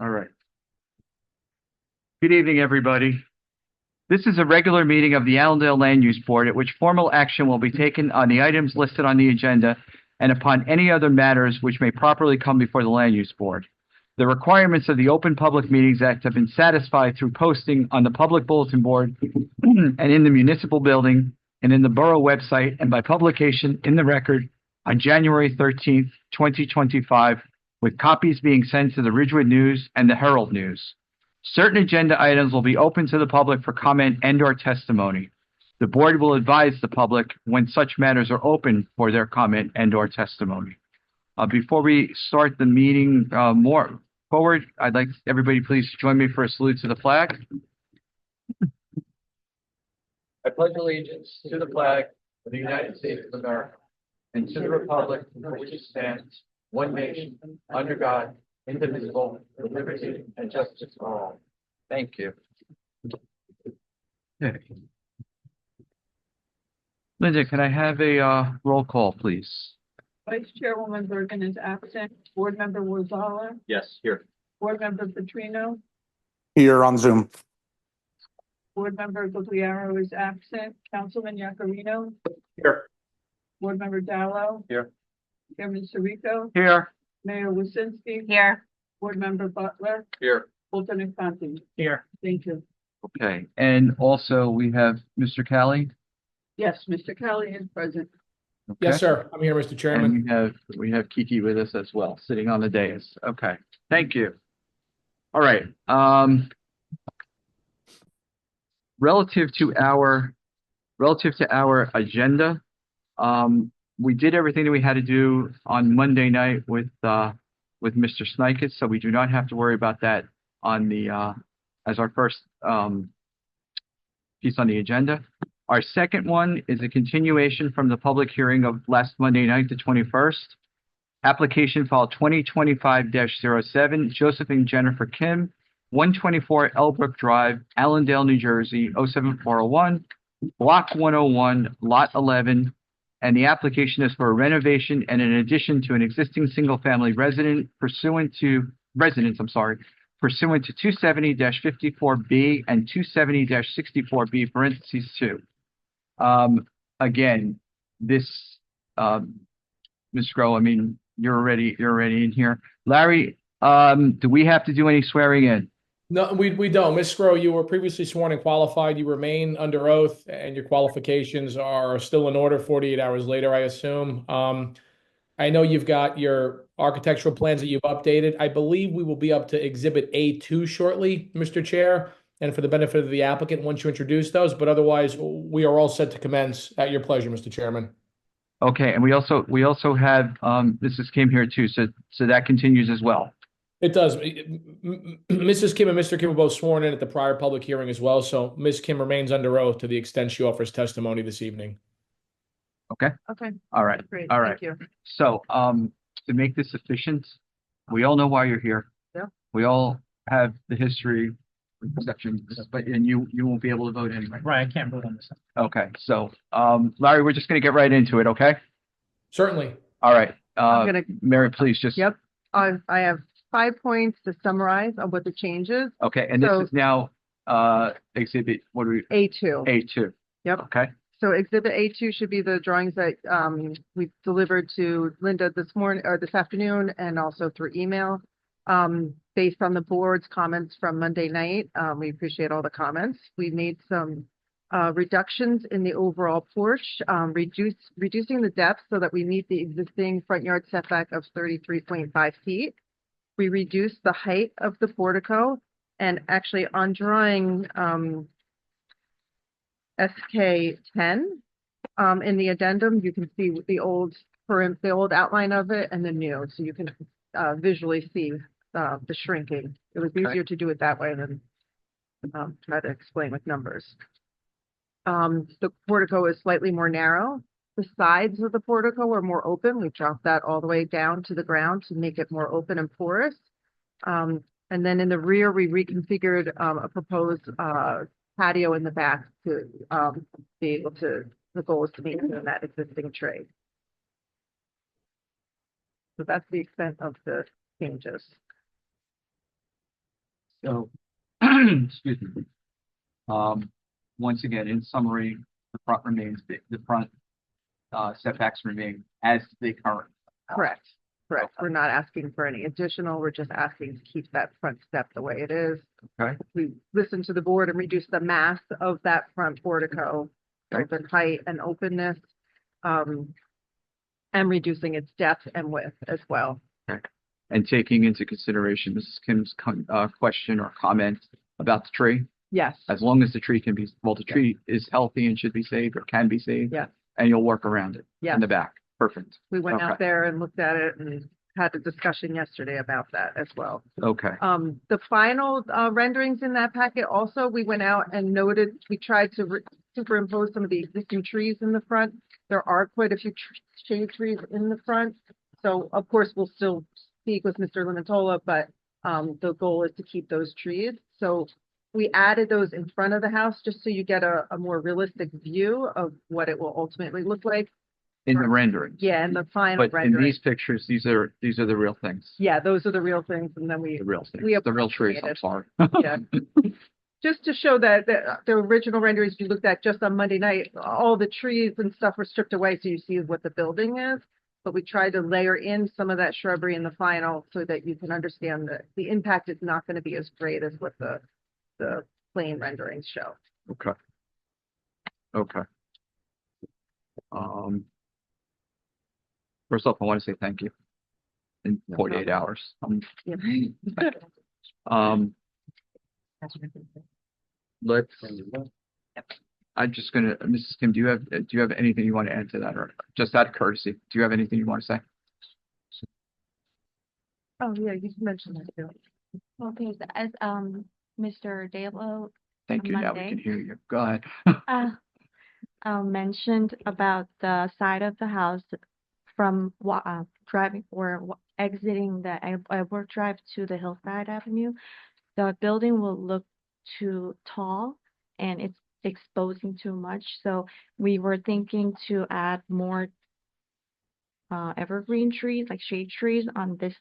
All right. Good evening, everybody. This is a regular meeting of the Allendale Land Use Board at which formal action will be taken on the items listed on the agenda and upon any other matters which may properly come before the Land Use Board. The requirements of the Open Public Meetings Act have been satisfied through posting on the public bulletin board and in the municipal building and in the borough website and by publication in the record on January 13th, 2025, with copies being sent to the Ridgewood News and the Herald News. Certain agenda items will be open to the public for comment and/or testimony. The board will advise the public when such matters are open for their comment and/or testimony. Before we start the meeting more forward, I'd like everybody please join me for a salute to the flag. I pledge allegiance to the flag of the United States of America and to the republic for which it stands, one nation, under God, indivisible, with liberty and justice for all. Thank you. Okay. Linda, can I have a roll call, please? Vice Chairwoman Bergen is absent. Board Member Wozala, Yes, here. Board Member Petrino, Here on Zoom. Board Member Gugliaro is absent. Councilman Yakarino, Here. Board Member Dallo. Here. Chairman Sirico, Here. Mayor Wasinski. Here. Board Member Butler, Here. Alternate Conti. Here. Thank you. Okay, and also we have Mr. Kelly. Yes, Mr. Kelly is present. Okay. Yes, sir. I'm here, Mr. Chairman. And we have Kiki with us as well, sitting on the dais. Okay, thank you. All right. Relative to our agenda, we did everything that we had to do on Monday night with Mr. Snikes, so we do not have to worry about that on the as our first piece on the agenda. Our second one is a continuation from the public hearing of last Monday night, the 21st. Application file 2025-07, Josephine Jennifer Kim, 124 Elbrook Drive, Allendale, New Jersey, 07401, Block 101, Lot 11. And the application is for a renovation and an addition to an existing single-family pursuant to 270-54B and 270-64B, parentheses 2. Again, this, Ms. Groh, I mean, you're already in here. Larry, do we have to do any swearing in? No, we don't. Ms. Scrow, you were previously sworn and qualified. You remain under oath and your qualifications are still in order 48 hours later, I assume. I know you've got your architectural plans that you've updated. I believe we will be up to Exhibit A2 shortly, Mr. Chair, and for the benefit of the applicant once you introduce those, but otherwise we are all set to commence at your pleasure, Mr. Chairman. Okay, and we also have Mrs. Kim here too, so that continues as well. It does. Mrs. Kim and Mr. Kim were both sworn in at the prior public hearing as well, so Ms. Kim remains under oath to the extent she offers testimony this evening. Okay. Okay, All right. great. All right. Thank you. So, to make this efficient, we all know why you're here. Yeah. We all have the history exceptions, but you won't be able to vote anyway. Right, I can't vote on this. Okay. So, Larry, we're just going to get right into it. Okay. Certainly. All right. I'm gonna- Mary, please just. Yep. I have 5 points to summarize of what the changes. Okay. And this So- is now, exhibit, what do we, A2. A2. Yep. Okay. So exhibit A2 should be the drawings that we delivered to Linda this morning or this afternoon and also through email. Based on the board's comments from Monday night, we appreciate all the comments. We made some reductions in the overall porch, reducing the depth so that we meet the existing front yard setback of 33.5 feet. We reduced the height of the portico, and actually on drawing SK 10 in the addendum, you can see the old outline of it and the new, so you can visually see the shrinking. It was easier to do it that way than try to explain with numbers. The portico is slightly more narrow. The sides of the portico are more open. We dropped that all the way down to the ground to make it more open and porous. And then in the rear, we reconfigured a proposed patio in the back to be able to, the goal is to maintain that existing trade. So that's the extent of the changes. So, excuse me. Once again, in summary, the front remains, the front setbacks remain as they current. Correct, correct. Okay. We're not asking for any additional. We're just asking to keep that front step the way it is. Okay. We listened to the board and reduced the mass of that front portico, both in height and openness, and reducing its depth and width as well. And taking into consideration Mrs. Kim's question or comment about the tree, Yes, as long as the tree can be, well, the tree is healthy and should be saved or can be saved. Yeah. And you'll work around it yes. in the back. Perfect. We went out Okay. there and looked at it and had a discussion yesterday about that as well. Okay. The final renderings in that packet also, we went out and noted, we tried to superimpose some of the existing trees in the front. There are quite a few shade trees in the front. So of course, we'll still speak with Mr. Limontola, but the goal is to keep those trees. So we added those in front of the house just so you get a more realistic view of what it will ultimately look like. In the renderings. Yeah, and the final But in rendering. these pictures, these are the real things. Yeah, those are the real things. And then we The real things. we The real trees. I'm appreciate sorry. Yeah. Just to show that the original renderings you looked at just on Monday night, all the trees and stuff were stripped away so you see what the building is. But we tried to layer in some of that shrubbery in the final so that you can understand that the impact is not going to be as great as what the plain renderings show. Okay. Okay. First off, I want to say thank you. In 48 hours. Yeah. Let's. I'm just gonna, Mrs. Kim, do you have anything you want to add to that, or just out of courtesy, do you have anything you want to say? Oh, yeah, you mentioned that too. Okay, so as Mr. Dalo Thank you. Now we Monday. can hear you. Go ahead. mentioned about the side of the house from driving or exiting the Edward Drive to the Hillside Avenue, the building will look too tall and it's exposing too much. So we were thinking to add more evergreen trees, like shade trees on this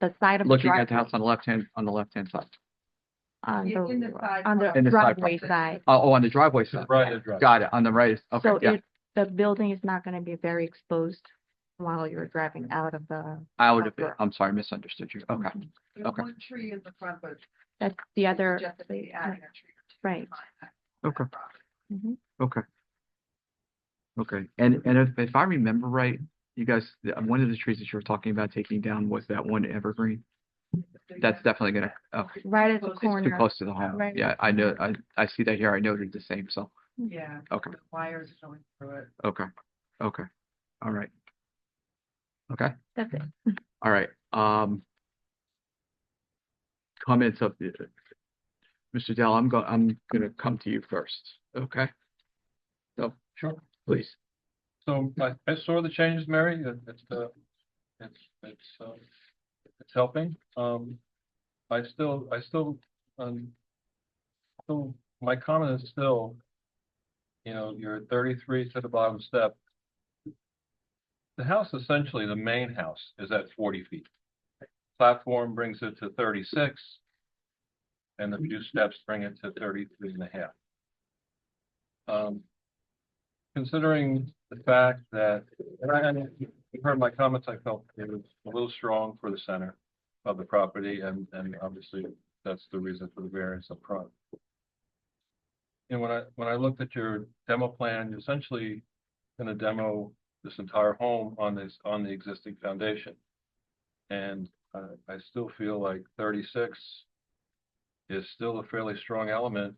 the side of the Looking at the driveway, house on the left hand side. on In the the side on the In the side driveway part. side. Oh, on the driveway side. Right, the driveway. Got it. On the right. Okay. So Yeah. the building is not gonna be very exposed while you're driving out of the, Out of it. I'm sorry, misunderstood you. Okay. There's Okay. one tree in the front, but that's the other, definitely adding a tree. right. Okay. Mhm. Okay. Okay. And if I remember right, you guys, one of the trees that you were talking about taking down was that one evergreen. That's definitely gonna, okay. Right at the It's too Too corner. close to the home. Right. Yeah, I know. I see that here. I noted the same. So, Yeah. okay. The wires going through it. Okay. Okay. All right. Okay. That's it. All right. Comments of the, Mr. Dell, I'm gonna come to you first. Okay. So, Sure. please. So I saw the changes, Mary. It's helping. I still, so my comment is still, you're at 33 to the bottom step. The house, essentially, the main house is at 40 feet. Platform brings it to 36. And the few steps bring it to 33 and a half. Considering the fact that, and you heard my comments, I felt it was a little strong for the center of the property, and obviously that's the reason for the variance up front. And when I looked at your demo plan, you're essentially going to demo this entire home on the existing foundation. And I still feel like 36 is still a fairly strong element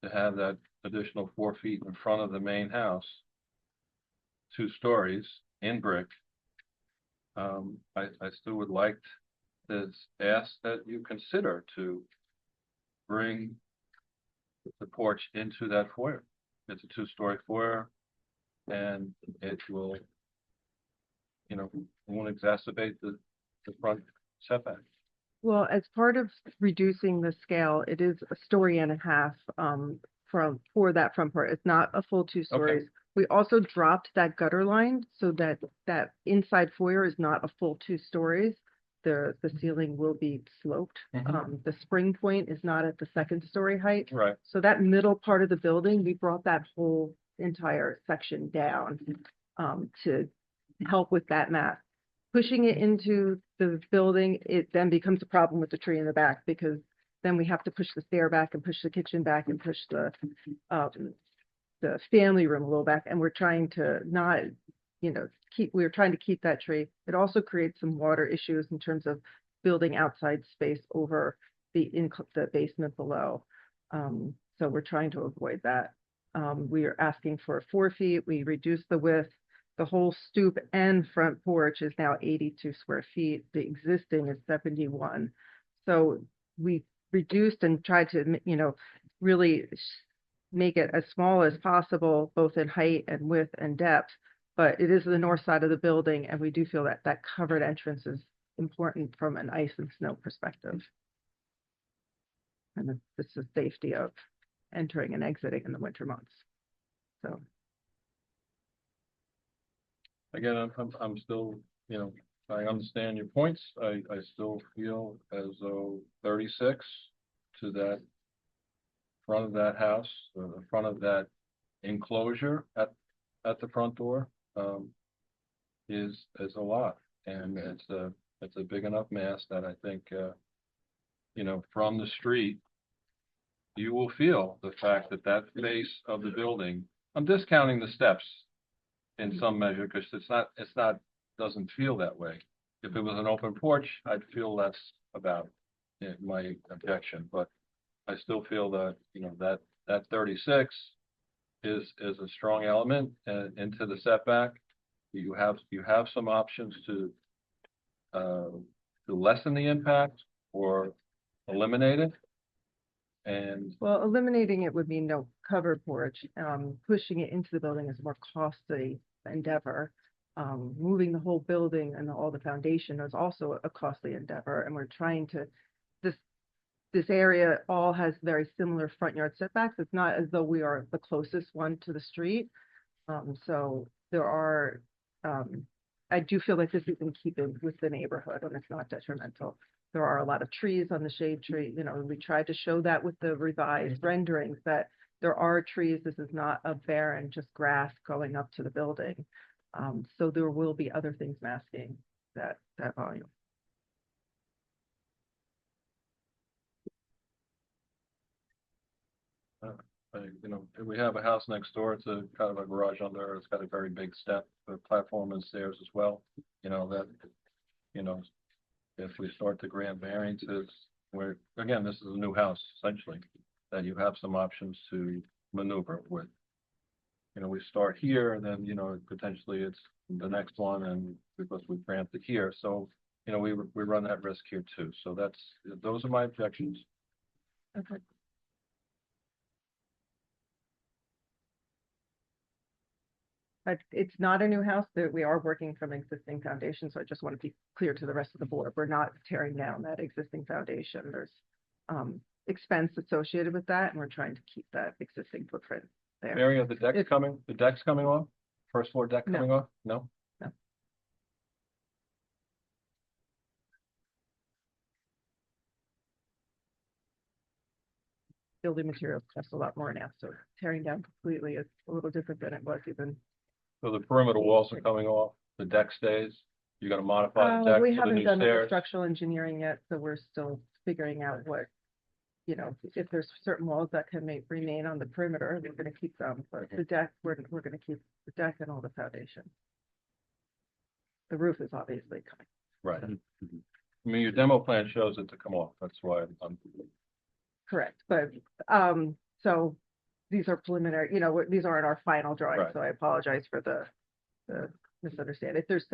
to have that additional 4 feet in front of the main house, 2 stories in brick. I still would like to ask that you consider to bring the porch into that foyer. It's a 2-story foyer, and it will, won't exacerbate the front setback. Well, as part of reducing the scale, it is a story and a half for that front part. It's not a full 2 stories. We also dropped that gutter line so that inside foyer is not a full 2 stories. the ceiling will be sloped. Mhm. The spring point is not at the second story height. Right. So that middle part of the building, we brought that whole entire section down to help with that math. Pushing it into the building, it then becomes a problem with the tree in the back because then we have to push the stair back and push the kitchen back and push the family room a little back. And we're trying to not, we're trying to keep that tree. It also creates some water issues in terms of building outside space over the basement below. So we're trying to avoid that. We are asking for 4 feet. We reduced the width. The whole stoop and front porch is now 82 square feet. The existing is 71. So we reduced and tried to, really make it as small as possible, both in height and width and depth. But it is the north side of the building, and we do feel that that covered entrance is important from an ice and snow perspective. And it's the safety of entering and exiting in the winter months. So. Again, I'm still, I understand your points. I still feel as though 36 to that front of that house, the front of that enclosure at the front door, is a lot. And it's a big enough mass that I think, from the street, you will feel the fact that that face of the building, I'm discounting the steps in some measure, because doesn't feel that way. If it was an open porch, I'd feel less about my objection, but I still feel that, that 36 is a strong element into the setback. You have some options to lessen the impact or eliminate it. And Well, eliminating it would mean no covered porch. Pushing it into the building is a more costly endeavor. Moving the whole building and all the foundation is also a costly endeavor. And we're trying to, this area all has very similar front yard setbacks. It's not as though we are the closest one to the street. So there are, I do feel like this is in keeping with the neighborhood and it's not detrimental. There are a lot of trees on the shade tree. We tried to show that with the revised renderings that there are trees. This is not a barren, just grass going up to the building. So there will be other things masking that volume. We have a house next door. It's a kind of a garage under. It's got a very big step, a platform and stairs as well. If we start to grant variances, where again, this is a new house essentially, that you have some options to maneuver with. We start here, and then potentially it's the next one, and because we granted here, so we run that risk here too. So those are my objections. Okay. But it's not a new house, that we are working from existing foundation, so I just want to be clear to the rest of the board. We're not tearing down that existing foundation. There's expense associated with that, and we're trying to keep that existing footprint there. Mary, are the deck's coming off? First floor deck coming off? No? No. Building materials cost a lot more now, so tearing down completely is a little different than it was even. So the perimeter walls are coming off, the deck stays, you're gonna modify the deck We for the haven't new done the stairs? structural engineering yet, so we're still figuring out what, if there's certain walls that can remain on the perimeter, we're gonna keep them, but the deck, we're gonna keep the deck and all the foundation. The roof is obviously coming. Right. I mean, your demo plan shows it to come off, that's why I'm. Correct, but, so these are preliminary, these aren't our final drawings, Right. so I apologize for the misunderstanding. If there's,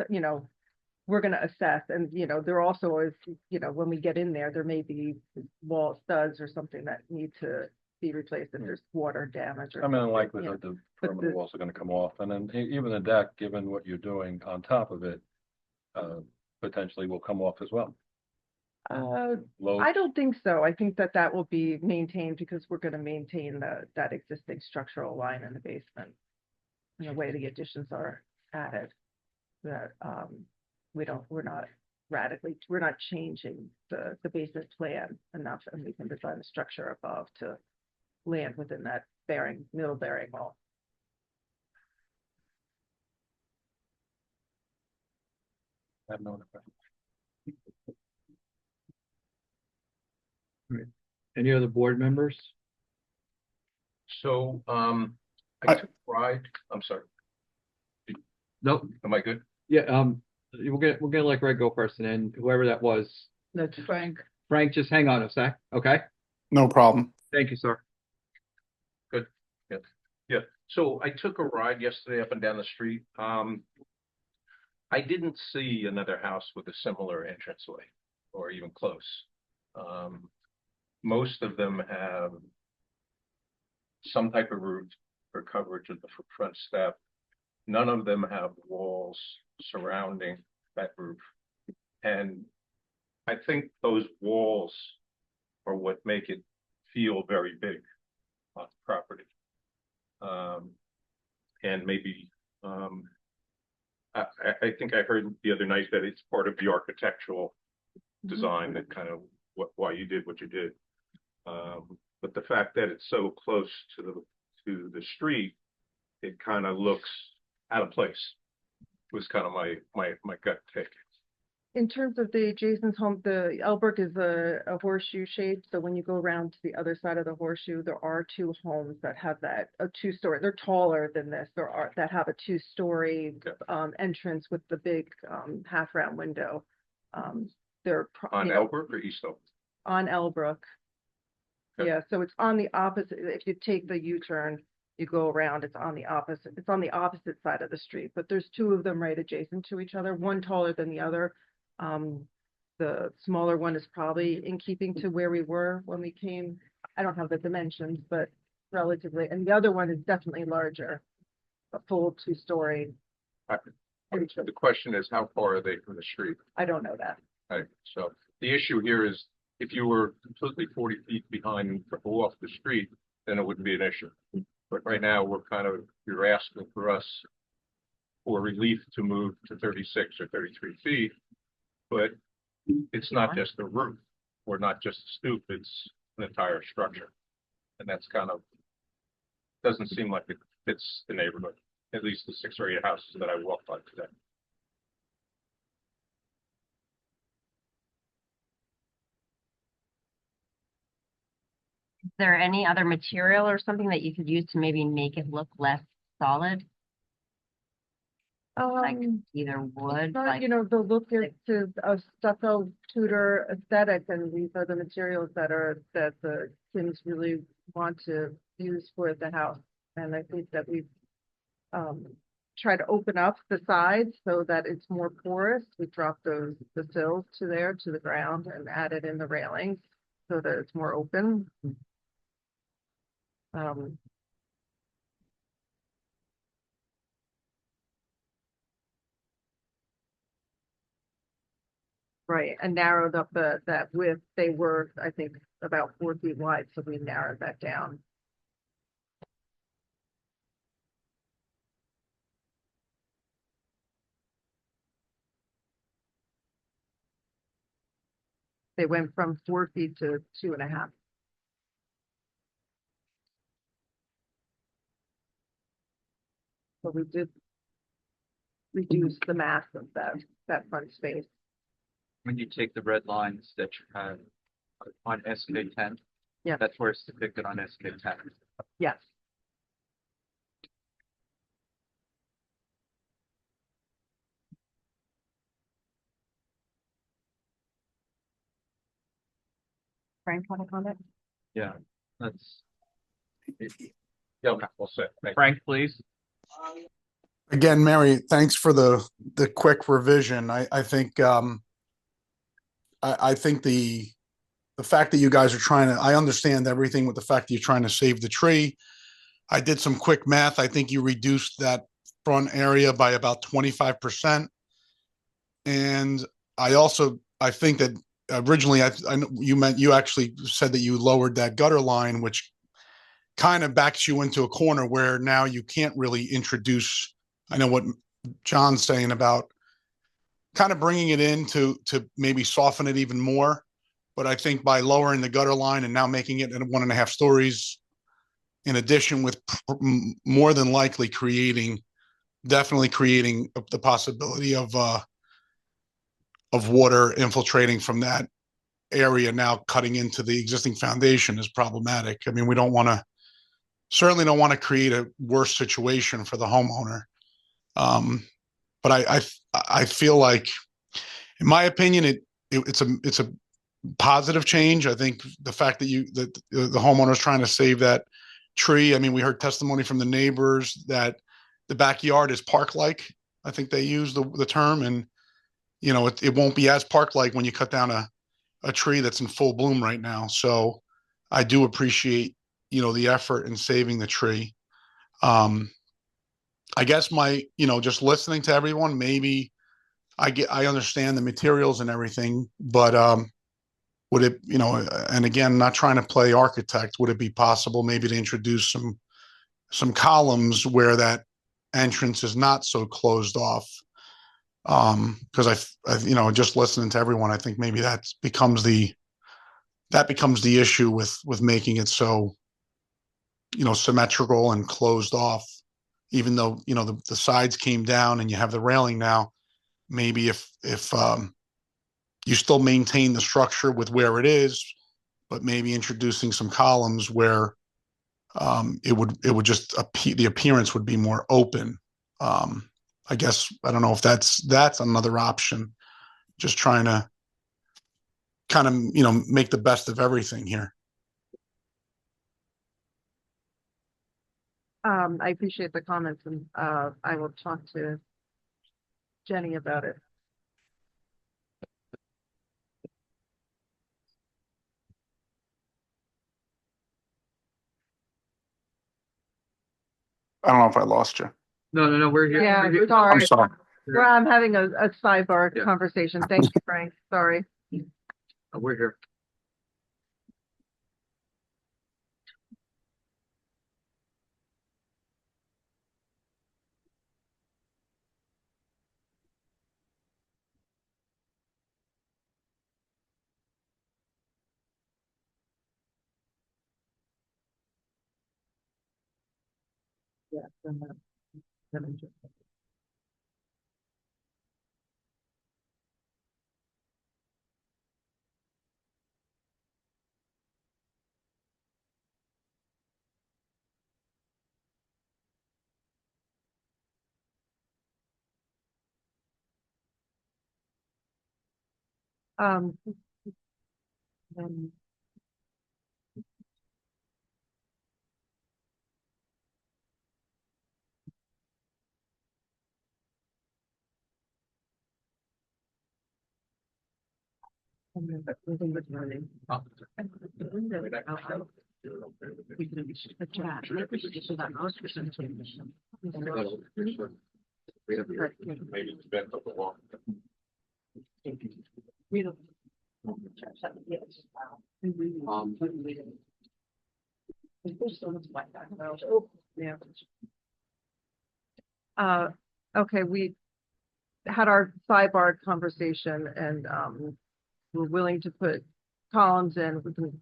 we're gonna assess, and, there also is, when we get in there may be wall studs or something that need to be replaced if there's water damage or I mean, something, unlikely that the perimeter the- walls are gonna come off, and then even the deck, given what you're doing on top of it, potentially will come off as well. Low, I don't think so. I think that will be maintained because we're gonna maintain that existing structural line in the basement. And the way the additions are added, that, we're not radically, we're not changing the basic plan enough, and we can design the structure above to land within that middle bearing wall. I have no other questions. Any other board members? So, I I- took pride, I'm sorry, Nope. am I good? Yeah, we're gonna let Greg go first, and then whoever that was, That's Frank. Frank, just hang on a sec, okay? No problem. Thank you, sir. Yeah, so I took a ride yesterday up and down the street. I didn't see another house with a similar entranceway or even close. Most of them have some type of roof or coverage of the front step. None of them have walls surrounding that roof. And I think those walls are what make it feel very big on the property. And maybe, I think I heard the other night that it's part of the architectural design that kind of why you did what you did. But the fact that it's so close to the street, it kind of looks out of place. Was kind of my gut take. In terms of the Jason's home, the Elbrook is a horseshoe shape, so when you go around to the other side of the horseshoe, there are two homes that have a two-story, they're taller than this, that have a two-story entrance with the big half-round window. They're On Elbrook or East Elbrook? on Elbrook. Okay. Yeah, so it's on the opposite, if you take the U-turn, you go around, it's on the opposite side of the street, but there's two of them right adjacent to each other, one taller than the other. The smaller one is probably in keeping to where we were when we came. I don't have the dimensions, but relatively, and the other one is definitely larger, a full two-story. The question is, how far are they from the street? I don't know that. Right, so the issue here is if you were completely 40 feet behind or off the street, then it wouldn't be an issue. But right now, you're asking for us for relief to move to 36 or 33 feet. But it's not just the roof or not just the stoop, it's an entire structure. And that's doesn't seem like it fits the neighborhood, at least the 6 or 8 houses that I walked by today. Is there any other material or something that you could use to maybe make it look less solid? Like either wood, But, like, you know, the look is to a stucco Tudor aesthetic, and these are the materials that the Kims really want to use for the house. And I think that we've tried to open up the sides so that it's more porous. We dropped the sills to the ground, and added in the railings so that it's more open. Right, and narrowed up that width. They were, I think, about 4 feet wide, so we narrowed that down. They went from 4 feet to 2.5. So we did reduce the mass of that front space. When you take the red lines that you had on SK 10. Yeah. That's where it's depicted on SK 10. Yes. Frank, want to comment? Yeah, that's, Yeah, well said. Thank you. Frank, please. Again, Mary, thanks for the quick revision. I think I think the fact that you guys are I understand everything with the fact that you're trying to save the tree. I did some quick math. I think you reduced that front area by about 25%. And I think that originally I know you actually said that you lowered that gutter line, which kind of backs you into a corner where now you can't really introduce. I know what John's saying about kind of bringing it in to maybe soften it even more. But I think by lowering the gutter line and now making it at 1.5 stories, in addition with more than likely definitely creating the possibility of water infiltrating from that area now cutting into the existing foundation is problematic. I mean, we certainly don't want to create a worse situation for the homeowner. But I feel like, in my opinion, it's a positive change. I think the fact that the homeowner is trying to save that tree. I mean, we heard testimony from the neighbors that the backyard is park-like. I think they use the term, and it won't be as park-like when you cut down a tree that's in full bloom right now. So I do appreciate the effort in saving the tree. I guess just listening to everyone, maybe I understand the materials and everything, but would it, and again, not trying to play architect, would it be possible maybe to introduce some columns where that entrance is not so closed off? Because just listening to everyone, I think maybe that becomes the issue with making it so, symmetrical and closed off, even though, the sides came down and you have the railing now. Maybe if you still maintain the structure with where it is, but maybe introducing some columns where it would just the appearance would be more open. I guess I don't know if that's another option. Just trying to kind of make the best of everything here. I appreciate the comments, and I will talk to Jenny about it. I don't know if I lost you. No, we're here. Yeah, We're here. sorry. I'm sorry. Well, I'm having a sidebar Yeah. conversation. Thank you, Frank. Sorry. We're here. Um, Maybe it's bent up a lot. Okay, we had our sidebar conversation, and we're willing to put columns in. We can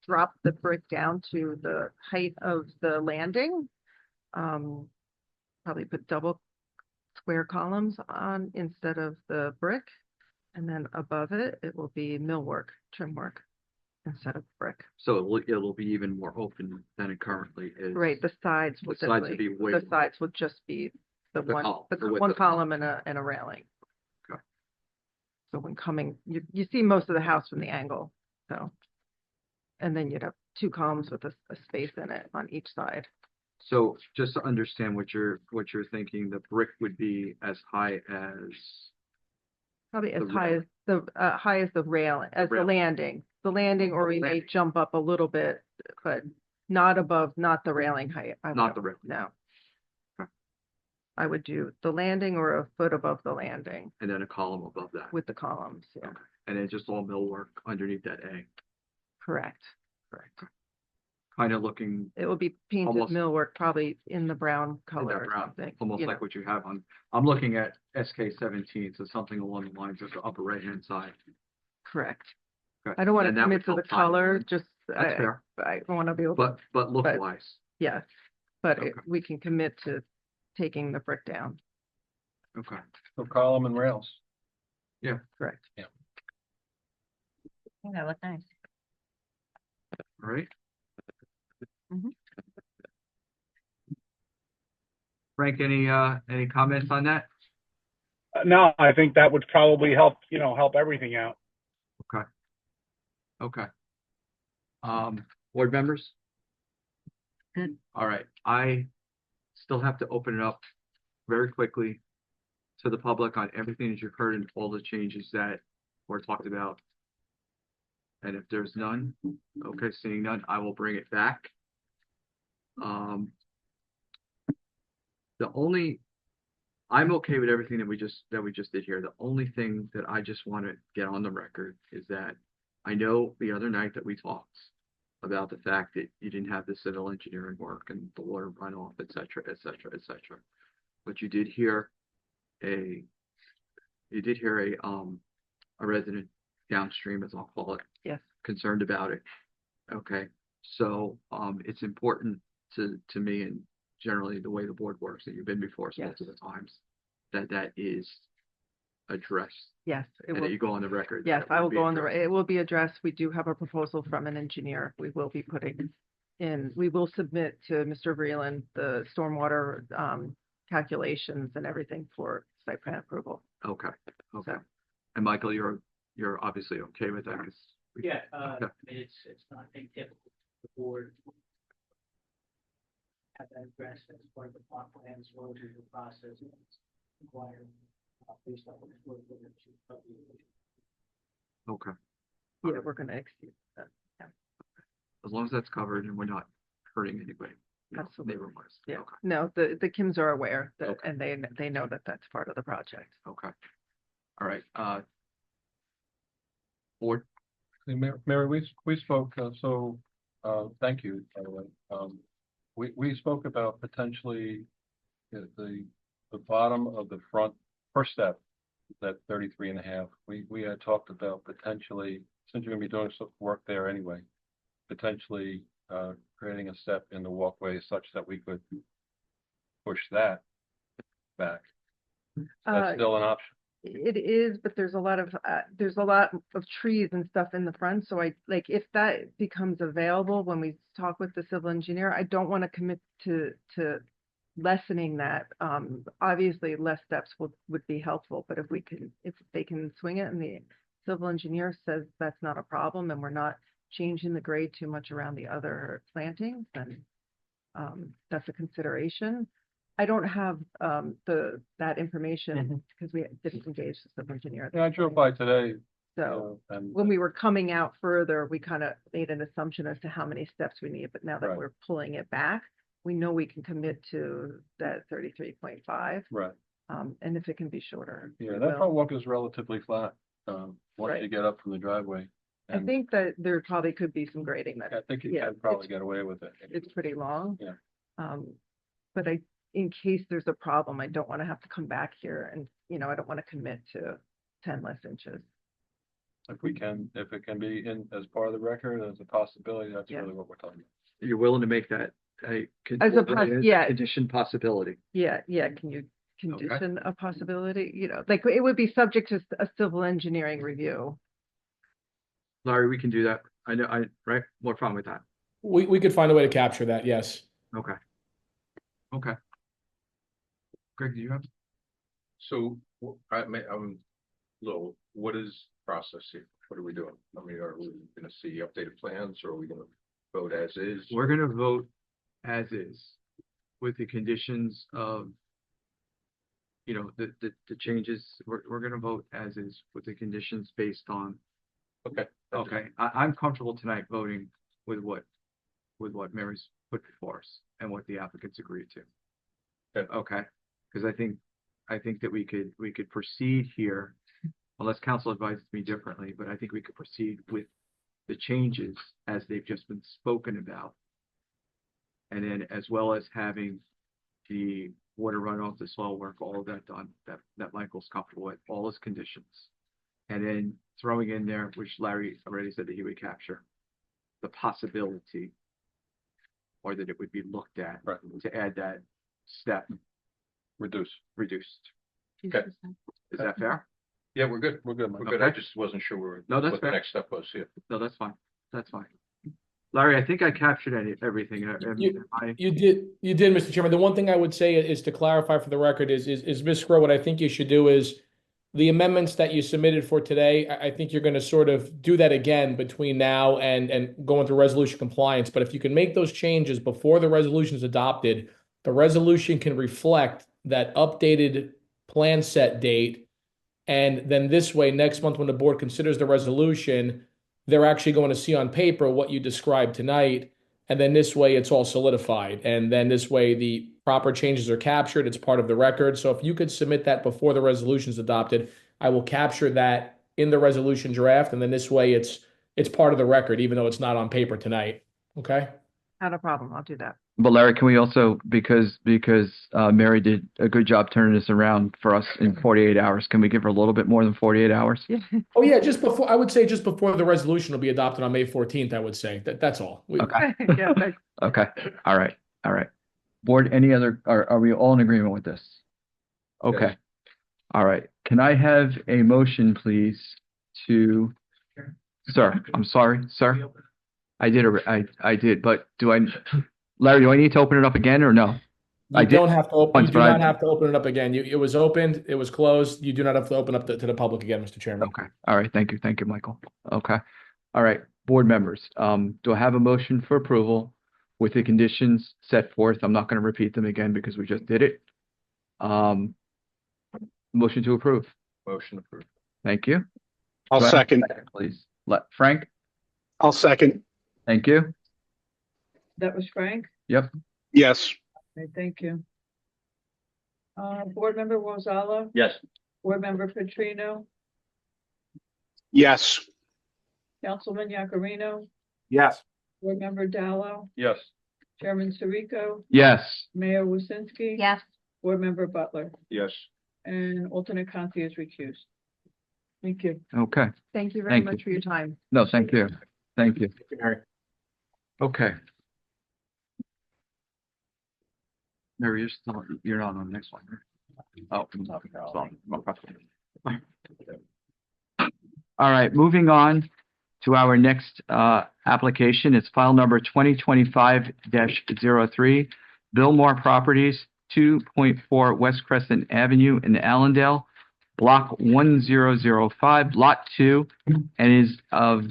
drop the brick down to the height of the landing. Probably put double square columns on instead of the brick. And then above it, it will be millwork, trim work instead of brick. So it'll be even more open than it currently is. Right, the sides will The sides would be way the sides will just be the one column and a railing. Okay. So when coming, you see most of the house from the angle, so. And then you'd have two columns with a space in it on each side. So just to understand what you're thinking, the brick would be as high as Probably as The high as the rail, as the railing. landing, or we may Landing. jump up a little bit, but not the railing height. Not the railing. No. Okay. I would do the landing or a foot above the landing and then a column above that. with the columns, yeah, Okay. And then just all millwork underneath that A. correct. kind of looking It will be painted Almost- millwork, probably in the brown in color that or brown, something. almost you like know. what you have on, I'm looking at SK 17, so something along the lines of the upper right-hand side. Correct. Okay. I don't want to And that would commit to the help time. color, just, That's fair, I want to be able to, but look but- wise, yeah. But Okay. we can commit to taking the brick down, okay. So column and rails. correct? I think that looked nice. All right. Mhm. Frank, any comments on that? No, I think that would probably help, help everything out. Okay. Board members? Good. All right, I still have to open it up very quickly to the public on everything that you've heard and all the changes that were talked about. And if there's none, okay, seeing none, I will bring it back. I'm okay with everything that we just did here. The only thing that I just want to get on the record is that I know the other night that we talked about the fact that you didn't have the civil engineering work and the water runoff, et cetera, et cetera, et cetera. But you did hear a resident downstream, as I'll call it, Yes. concerned about it. Okay, so, it's important to me and generally the way the board works, that you've been before us Yes. multiple times, that is addressed, Yes, it and will. that you go on the record. Yes, that it I would will be go on addressed. it will be addressed. We do have a proposal from an engineer. We will be putting in, we will submit to Mr. Vreeland the stormwater, calculations and everything for site plan approval. Okay, okay. So- And Michael, you're obviously okay with that? 'Cause we- Yeah, Okay. it's not atypical. The board have that addressed as part of the plot plans, road review process. Required, based on what Okay, Yeah, we're gonna exceed that. as long as that's covered and we're not hurting anybody. Absolutely. Neighbor-wise. Yeah, Okay, no, the Kims are aware that, Okay. and they know that that's part of the project. okay. All right, board, Hey, Mary, we spoke, thank you, by the way. We spoke about potentially the bottom of the first step, that 33.5. We had talked about potentially, since you're gonna be doing some work there anyway, potentially, creating a step in the walkway such that we could push that back. That's still an option. It is, but there's a lot of trees and stuff in the front, so if that becomes available when we talk with the civil engineer, I don't want to commit to lessening that. Obviously, less steps would be helpful, but if they can swing it and the civil engineer says that's not a problem and we're not changing the grade too much around the other plantings, then that's a consideration. I don't have that information because we didn't engage the civil engineer. Yeah, I drove by today, So and when we were coming out further, we kind of made an assumption as to how many steps we need, but now that Right. we're pulling it back, we know we can commit to that 33.5. right, And if it can be shorter. yeah, we that will. front walk is relatively flat, once Right. you get up from the driveway. I And think that there probably could be some grading I that think you yeah, can probably it's- get away with it. it's pretty long. Yeah. But in case there's a problem, I don't want to have to come back here and, I don't want to commit to 10 less inches. If it can be in as part of the record as a possibility, that's Yeah. really what we're talking about. you're willing to make that As a yeah. condition possibility? Yeah, can you condition a possibility, like it would be subject to a civil engineering review. Larry, we can do that. I know, right? What problem with that? We could find a way to capture that, yes. Okay. Okay. Greg, do you have? So Lowell, what is process here? What are we doing? I mean, are we gonna see updated plans or are we gonna vote as is? We're gonna vote as is with the conditions of, the changes. We're gonna vote as is with the conditions based on, Okay. okay, I'm comfortable tonight voting with what Mary's put before us and what the applicants agreed to. Okay. Okay, because I think that we could proceed here, unless council advises me differently, but I think we could proceed with the changes as they've just been spoken about And then as well as having the water runoff, the soil work, all of that done, that Michael's comfortable with, all his conditions. And then throwing in there, which Larry already said that he would capture, the possibility or that it would be looked at Right. to add that step Reduce. reduced. Okay. Is that fair? Yeah, we're good. We're good. I Okay. just wasn't sure No, that's what the fair. next step was. Yeah. No, that's fine. That's fine. Larry, I think I captured everything. You did, Mr. Chairman. The one thing I would say is to clarify for the record is Ms. Sgro, what I think you should do is the amendments that you submitted for today, I think you're going to sort of do that again between now and going through resolution compliance. But if you can make those changes before the resolution is adopted, the resolution can reflect that updated plan set date. And then this way, next month, when the board considers the resolution, they're actually going to see on paper what you described tonight. And then this way, it's all solidified. And then this way, the proper changes are captured. It's part of the record. So if you could submit that before the resolution is adopted, I will capture that in the resolution draft. And then this way, it's part of the record, even though it's not on paper tonight. Okay? Not a problem. I'll do that. But Larry, can we also, because Mary did a good job turning this around for us in 48 hours, can we give her a little bit more than 48 hours? Oh, yeah, I would say just before the resolution will be adopted on May 14th, I would say. That's all. Okay. Yeah, thanks. Okay. All right. Board, any other, are we all in agreement with this? Okay. Yes. All right. Can I have a motion, please, to, sir, I'm sorry, sir. I did, but Larry, do I need to open it up again or no? You don't have to open. once, You do but not have to open it up again. It was opened. It was closed. You do not have to open up to the public again, Mr. Chairman. Okay. All right. Thank you, Michael. Okay. All right. Board members, do I have a motion for approval with the conditions set forth? I'm not going to repeat them again because we just did it. Motion to approve. Motion approved. Thank you. I'll Do I have a second. Please. Frank, I'll second. thank you. That was Frank. Yep. Yes. Okay, thank you. Board Member Rosala, Yes. Board Member Petrino, Yes. Councilman Yakarino, Yes. Board Member Dallo, Yes. Chairman Sirico, Yes. Mayor Wusinski. Yes. Board Member Butler, Yes. and alternate Conti is recused. Thank you. Okay. Thank you very Thank much you. for your time. No, thank you. Thank you. Okay. Mary, you're not on the next one. Oh. All right, moving on to our next application. It's file number 2025-03, Billmore Properties, 2.4 West Crescent Avenue in Allendale, Block 1005, Lot 2, and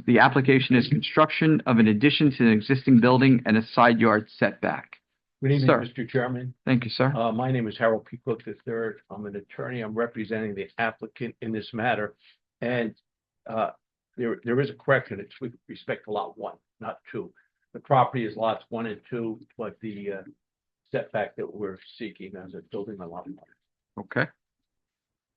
the application is construction of an addition to an existing building and a side yard setback. Good evening, Sir. Mr. Chairman. Thank you, sir. My name is Harold P. Cook III. I'm an attorney. I'm representing the applicant in this matter. And there is a correction. It's with respect to lot 1, not 2. The property is lots 1 and 2, but the setback that we're seeking as a building on lot 1. Okay.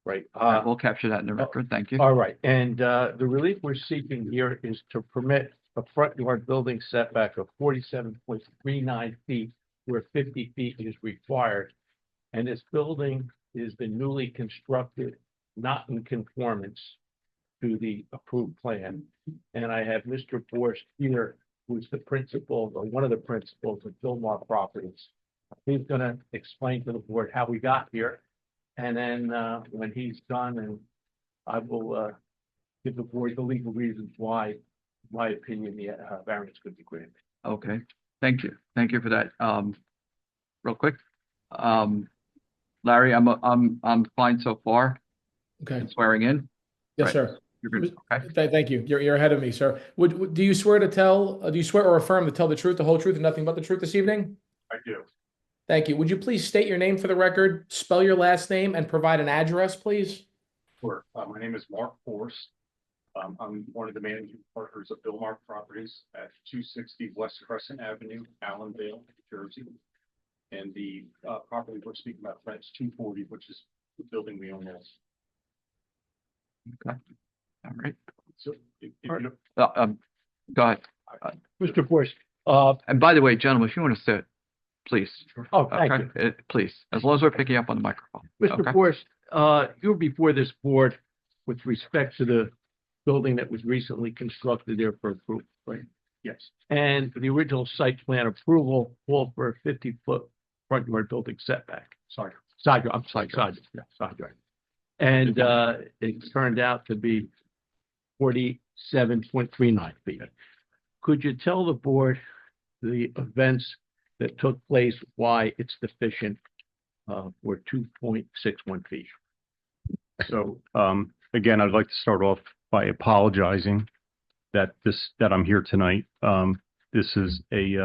Right. We'll capture that in the record. Thank you. All right, and the relief we're seeking here is to permit a front yard building setback of 47.39 feet, where 50 feet is required. And this building has been newly constructed, not in conformance to the approved plan. And I have Mr. Borst here, who's the principal, or one of the principals of Billmore Properties. He's gonna explain to the board how we got here. And then when he's done, and I will give the board the legal reasons why, in my opinion, the variance could be granted. Okay. Thank you. Thank you for that. Real quick. Larry, I'm fine so far. Okay. And swearing in. Yes, Right. sir. You're good. Okay. Thank you. You're ahead of me, sir. Do you swear do you swear or affirm to tell the truth, the whole truth, and nothing but the truth this evening? I do. Thank you. Would you please state your name for the record, spell your last name, and provide an address, please? Sure. My name is Mark Force. I'm one of the managing partners of Billmore Properties at 260 West Crescent Avenue, Allendale, New Jersey. And the property we're speaking about, that's 240, which is the building we own. Okay. All right. So if you don't- Go ahead. Mr. Borst, And by the way, gentlemen, if you want to sit, please. Oh, thank Okay, you. please, as long as we're picking up on the microphone. Mr. Okay. Forrest, you were before this board with respect to the building that was recently constructed there for approval, right? Yes, And the original site plan approval called for a 50-foot front yard building setback. sorry. Side yard, I'm sorry, side yard. And it turned out to be 47.39 feet. Could you tell the board the events that took place, why it's deficient for 2.61 feet? So, again, I'd like to start off by apologizing that I'm here tonight. This is a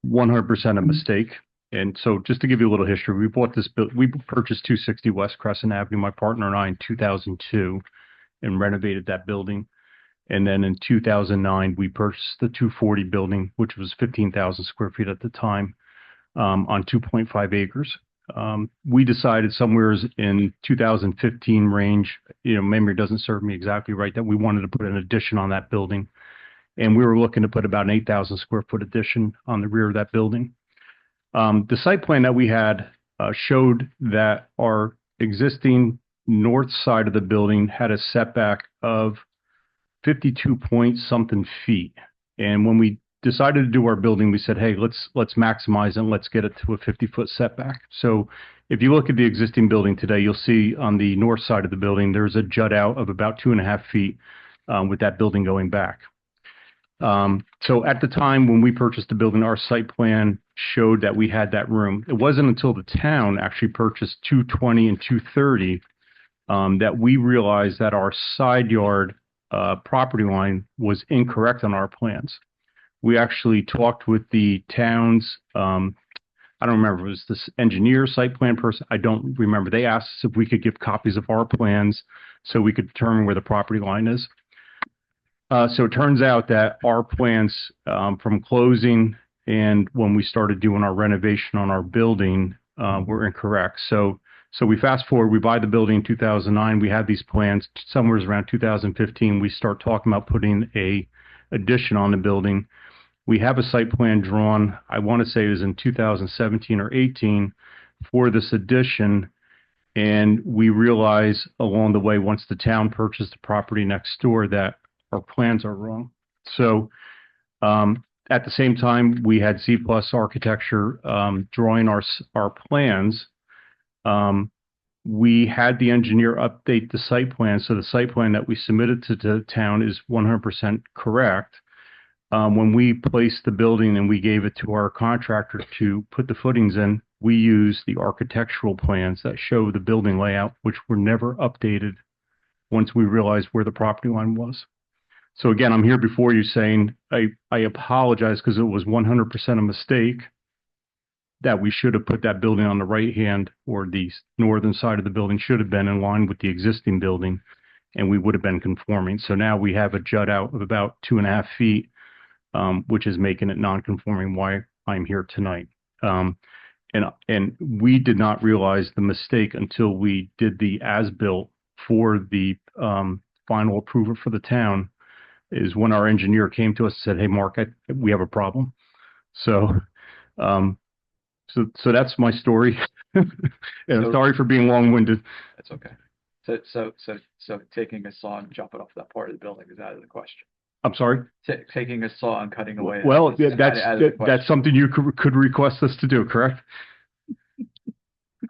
100% a mistake. And so just to give you a little history, we purchased 260 West Crescent Avenue, my partner and I, in 2002, and renovated that building. And then in 2009, we purchased the 240 building, which was 15,000 square feet at the time, on 2.5 acres. We decided somewhere in 2015 range, memory doesn't serve me exactly right, that we wanted to put an addition on that building. And we were looking to put about an 8,000 square foot addition on the rear of that building. The site plan that we had showed that our existing north side of the building had a setback of 52 point something feet. And when we decided to do our building, we said, hey, let's maximize and let's get it to a 50-foot setback. So if you look at the existing building today, you'll see on the north side of the building, there's a jut out of about 2.5 feet with that building going back. So at the time when we purchased the building, our site plan showed that we had that room. It wasn't until the town actually purchased 220 and 230 that we realized that our side yard property line was incorrect on our plans. We actually talked with the town's, I don't remember, it was this engineer, site plan person, I don't remember. They asked us if we could give copies of our plans so we could determine where the property line is. So it turns out that our plans from closing and when we started doing our renovation on our building were incorrect. So we fast forward, we buy the building in 2009. We had these plans. Somewhere around 2015, we start talking about putting a addition on the building. We have a site plan drawn, I want to say it was in 2017 or 18 for this addition. And we realize along the way, once the town purchased the property next door, that our plans are wrong. So at the same time, we had Z Plus Architecture drawing our plans. We had the engineer update the site plan. So the site plan that we submitted to the town is 100% correct. When we placed the building and we gave it to our contractor to put the footings in, we used the architectural plans that show the building layout, which were never updated once we realized where the property line was. So again, I'm here before you saying I apologize because it was 100% a mistake that we should have put that building on the right hand, or the northern side of the building should have been in line with the existing building, and we would have been conforming. So now we have a jut out of about 2.5 feet, which is making it non-conforming why I'm here tonight. And we did not realize the mistake until we did the as-built for the final approval for the town, is when our engineer came to us and said, hey, Mark, we have a problem. So that's my story. And sorry for being long-winded. That's okay. So taking a saw and chopping off that part of the building is out of the question. I'm sorry? Taking a saw and cutting away. Well, is out of the question. that's something you could request us to do, correct?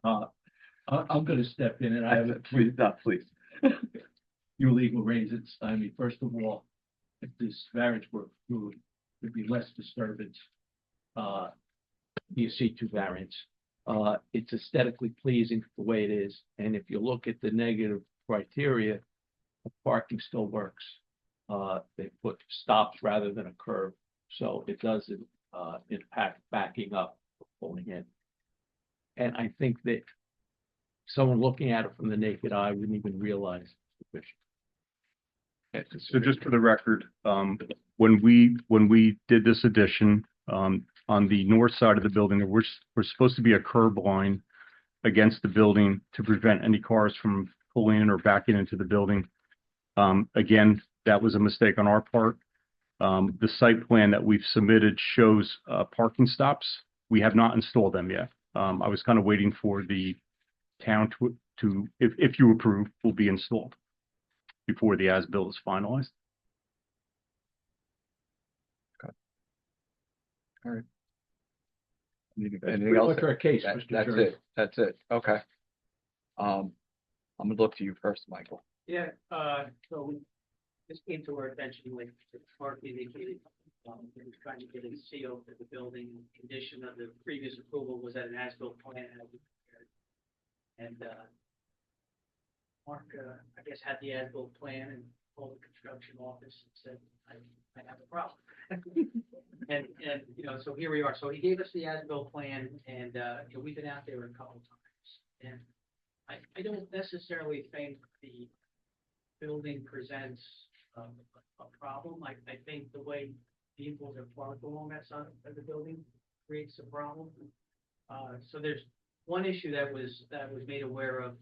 I'm going to step in and I have Please. your legal reasons. I mean, first of all, if this variance were approved, there'd be less disturbance. You see two variants. It's aesthetically pleasing the way it is. And if you look at the negative criteria, the parking still works. They put stops rather than a curve. So it doesn't impact backing up or pulling in. And I think that someone looking at it from the naked eye wouldn't even realize the issue. So just for the record, when we did this addition, on the north side of the building, there was supposed to be a curb line against the building to prevent any cars from pulling in or backing into the building. Again, that was a mistake on our part. The site plan that we've submitted shows parking stops We have not installed them yet. I was kind of waiting for the town if you approve, will be installed before the as-built is finalized. Anything Pretty else? much our case, That- Mr. That's Chairman. it, that's it, okay. I'm gonna look to you first, Michael. Yeah, so this came to our attention, like, Mark indicated, we were trying to get a CO for the building. Condition of the previous approval was that an as-built plan had to be prepared. And, Mark, I guess, had the as-built plan and called the construction office and said, I have a problem. And, you know, so here we are. So he gave us the as-built plan and, you know, we've been out there a couple times. And I don't necessarily think the building presents a problem. I think the way vehicles are parked along that side of the building creates a problem. So there's one issue that was made aware of.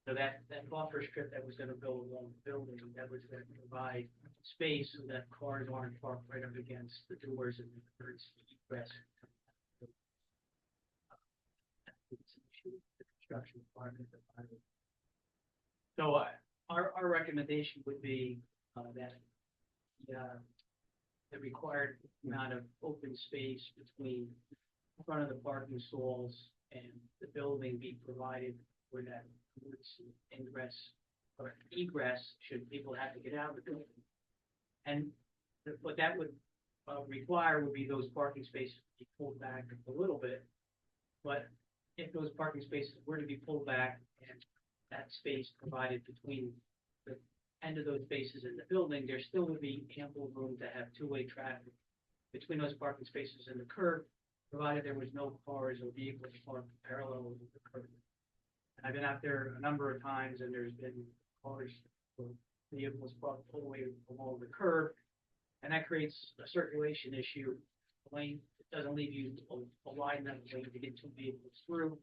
So that buffer strip that was going to go along the building, that was going to provide space so that cars aren't parked right up against the doors and the emergency egress. It's an issue with the construction department. So our recommendation would be that the required amount of open space between the front of the parking stalls and the building be provided for that emergency ingress or egress should people have to get out of the building. And what that would require would be those parking spaces to be pulled back a little bit. But if those parking spaces were to be pulled back and that space provided between the end of those spaces in the building, there still would be ample room to have two-way traffic between those parking spaces and the curb, provided there was no cars or vehicles parked parallel with the curb. And I've been out there a number of times and there's been cars or vehicles parked all the way along the curb. And that creates a circulation issue. The lane, it doesn't leave you a wide enough lane to get two vehicles through.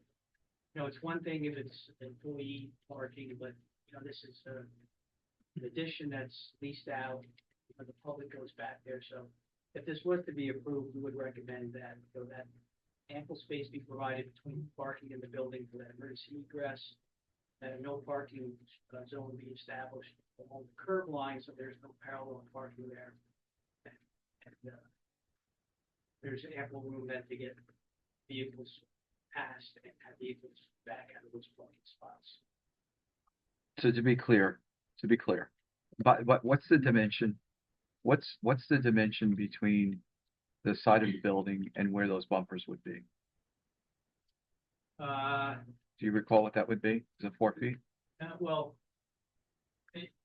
You know, it's one thing if it's employee parking, but you know, this is an addition that's leased out. You know, the public goes back there. So if this was to be approved, we would recommend that, you know, that ample space be provided between parking in the building for that emergency egress, that a no parking zone be established along the curb line, so there's no parallel parking there. And there's ample room then to get vehicles past and have vehicles back out of those parking spots. So to be clear, but what's the dimension? What's the dimension between the side of the building and where those bumpers would be? Do you recall what that would be? Is it 4 feet? Well,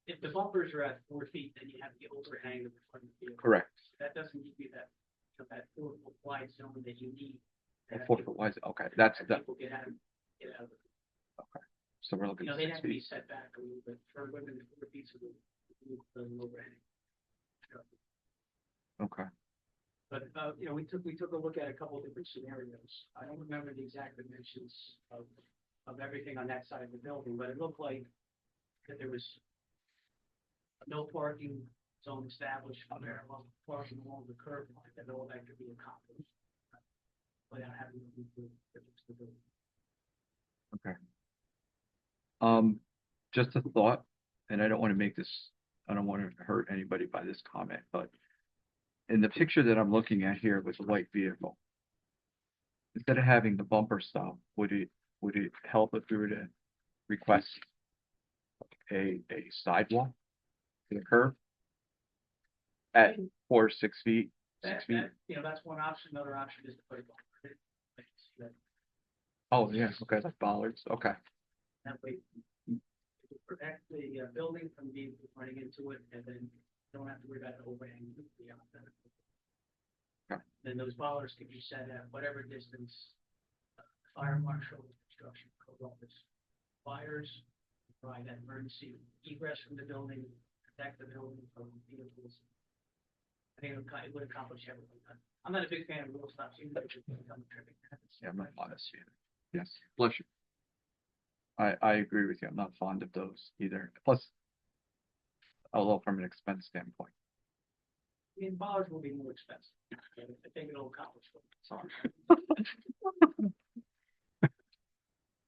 if the bumpers are at 4 feet, then you have the overhang of the front of the vehicle. Correct. That doesn't give you that, you know, that 4 foot wide zone that you need. A 4 foot wide, okay, that's the, People get out of it. okay. So we're looking You know, at they 6 have to be feet. set back a little bit for women, 4 feet of the overhang. Okay, But, you know, we took a look at a couple of different scenarios. I don't remember the exact dimensions of everything on that side of the building, but it looked like that there was a no parking zone established from there, along parking along the curb line, that all that could be accomplished without having to move the building. okay. Just a thought, and I don't want to hurt anybody by this comment, but in the picture that I'm looking at here with the white vehicle, instead of having the bumper stop, would it help if we were to request a sidewalk to the curb at 4 or 6 feet? 6 feet? You know, that's one option. Another option is to put a bumper in. Oh, yeah, okay, like bollards, okay, That way, you protect the building from vehicles running into it, and then you don't have to worry about the overhang beyond that. Okay. Then those bollards can be set at whatever distance fire marshal, construction code office fires, provide that emergency egress from the building, protect the building from vehicles. I think it would accomplish everything. I'm not a big fan of wheel stops, even though it should become traffic. yeah, I'm not honest here. Yes, bless you. I agree with you, I'm not fond of those either, plus, although from an expense standpoint. I mean, bollards will be more expensive. I think it'll accomplish what it's on.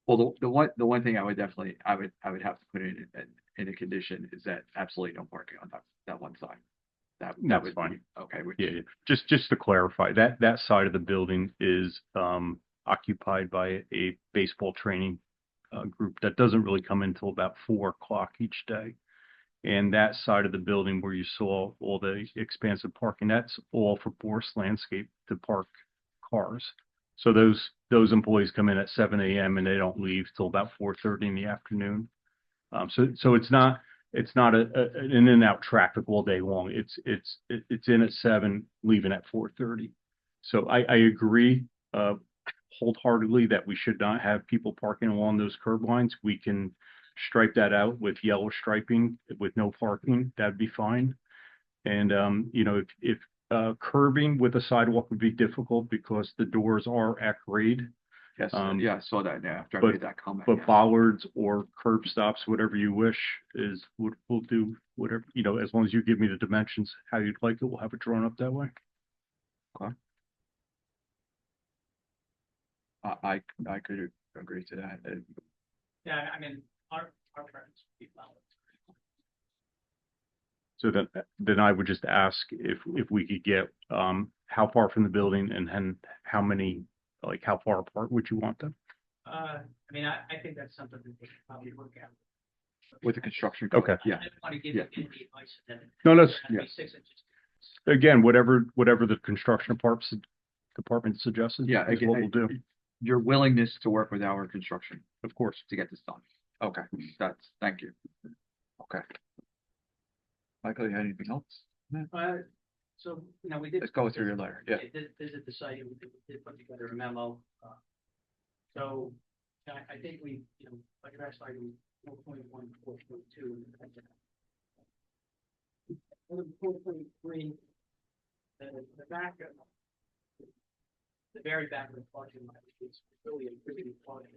Well, the one thing I would definitely, I would have to put in a condition is that absolutely no parking on that one side. That That's would fine. be, okay, which, Yeah, yeah. Just to clarify, that side of the building is occupied by a baseball training group that doesn't really come in until about 4 o'clock each day. And that side of the building where you saw all the expansive parking, that's all for Bourse Landscape to park cars. So those employees come in at 7 a.m. and they don't leave till about 4:30 in the afternoon. So it's not an in and out traffic all day long. It's in at 7, leaving at 4:30. So I agree wholeheartedly that we should not have people parking along those curb lines. We can stripe that out with yellow striping with no parking. That'd be fine. And if curbing with a sidewalk would be difficult because the doors are at grade. yes, yeah, I saw that now after I but- made that comment. But yeah. bollards or curb stops, whatever you wish, we'll do whatever, as long as you give me the dimensions, how you'd like it, we'll have it drawn up that way. I could agree to that. Yeah, I mean, our preference would be bollards. So then I would just ask if we could get, how far from the building and how many, like how far apart would you want them? I mean, I think that's something that we should probably look at. With the construction. Okay. code, Yeah. I don't want to give Yeah. you any advice that. No, that's- it's gonna be 6 inches. Again, whatever the construction department suggests is Yeah, what again, we'll do, Your willingness to work with our construction of course. to get this done. Okay, thank you. Okay. Michael, you had anything else? So, we did. Let's go through your letter, yeah. Did visit the site, and we did put together a memo. So, I think we, addressed item 4.1, 4.2. 4.3, the back of, the very back of the parking lot is really a pretty parking.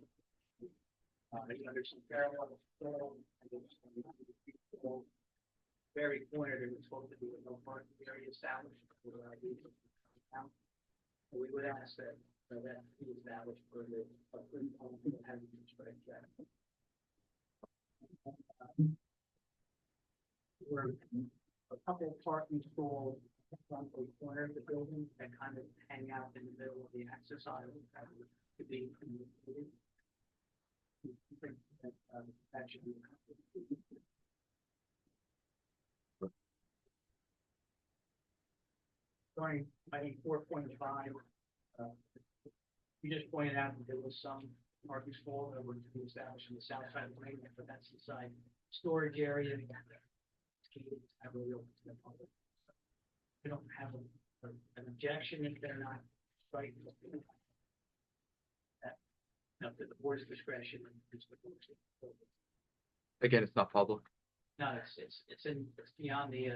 There's some parallel, very corner, there was supposed to be a no parking area established. We would ask that be established for the, having straight that. We're a couple of parking stalls on the corner of the building that kind of hang out in the middle of the access aisle that could be included. I think that should be. Going, I think 4.5, you just pointed out that there was some parking stall that were to be established on the south side of the lane, but that's inside storage area. Have a real, we don't have an objection if they're not right. Now, the board's discretion. Again, it's not public. No, it's beyond the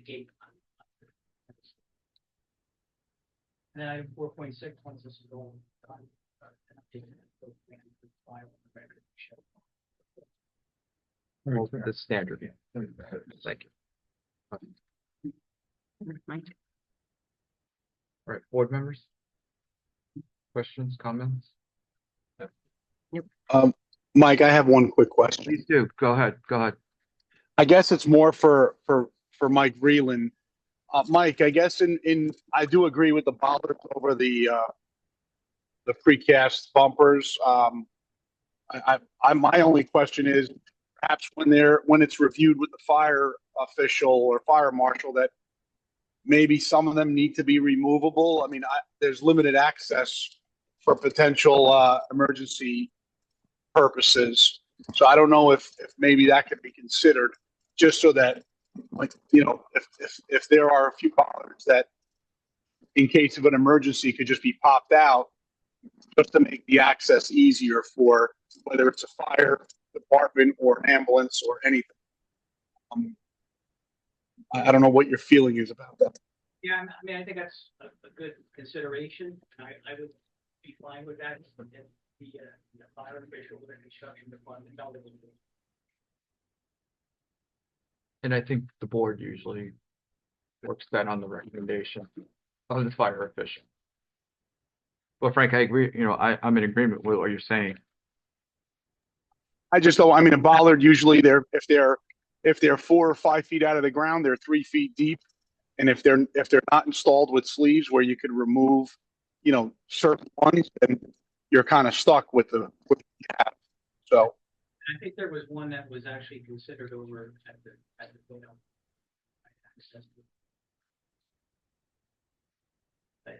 gate. And then item 4.6, once this is all done, I'm taking it. The standard, yeah. Thank you. All right, board members? Questions, comments? Mike, I have one quick question. Please do, go ahead. I guess it's more for Mike Vreeland. Mike, I guess I do agree with the bollards over the precast bumpers. My only question is perhaps when it's reviewed with the fire official or fire marshal that maybe some of them need to be removable. I mean, there's limited access for potential emergency purposes. So I don't know if maybe that could be considered just so that, like, if there are a few bollards that in case of an emergency could just be popped out just to make the access easier for whether it's a fire department or an ambulance or anything. I don't know what your feeling is about that. Yeah, I mean, I think that's a good consideration. I would be fine with that. If the fire official or the construction department felt it was. And I think the board usually works then on the recommendation of the fire official. Well, Frank, I agree, I'm in agreement with what you're saying. I just don't, I mean, a bollard, usually if they're 4 or 5 feet out of the ground, they're 3 feet deep. And if they're not installed with sleeves where you could remove, certain ones, then you're kind of stuck with what you have. So, I think there was one that was actually considered over at the photo.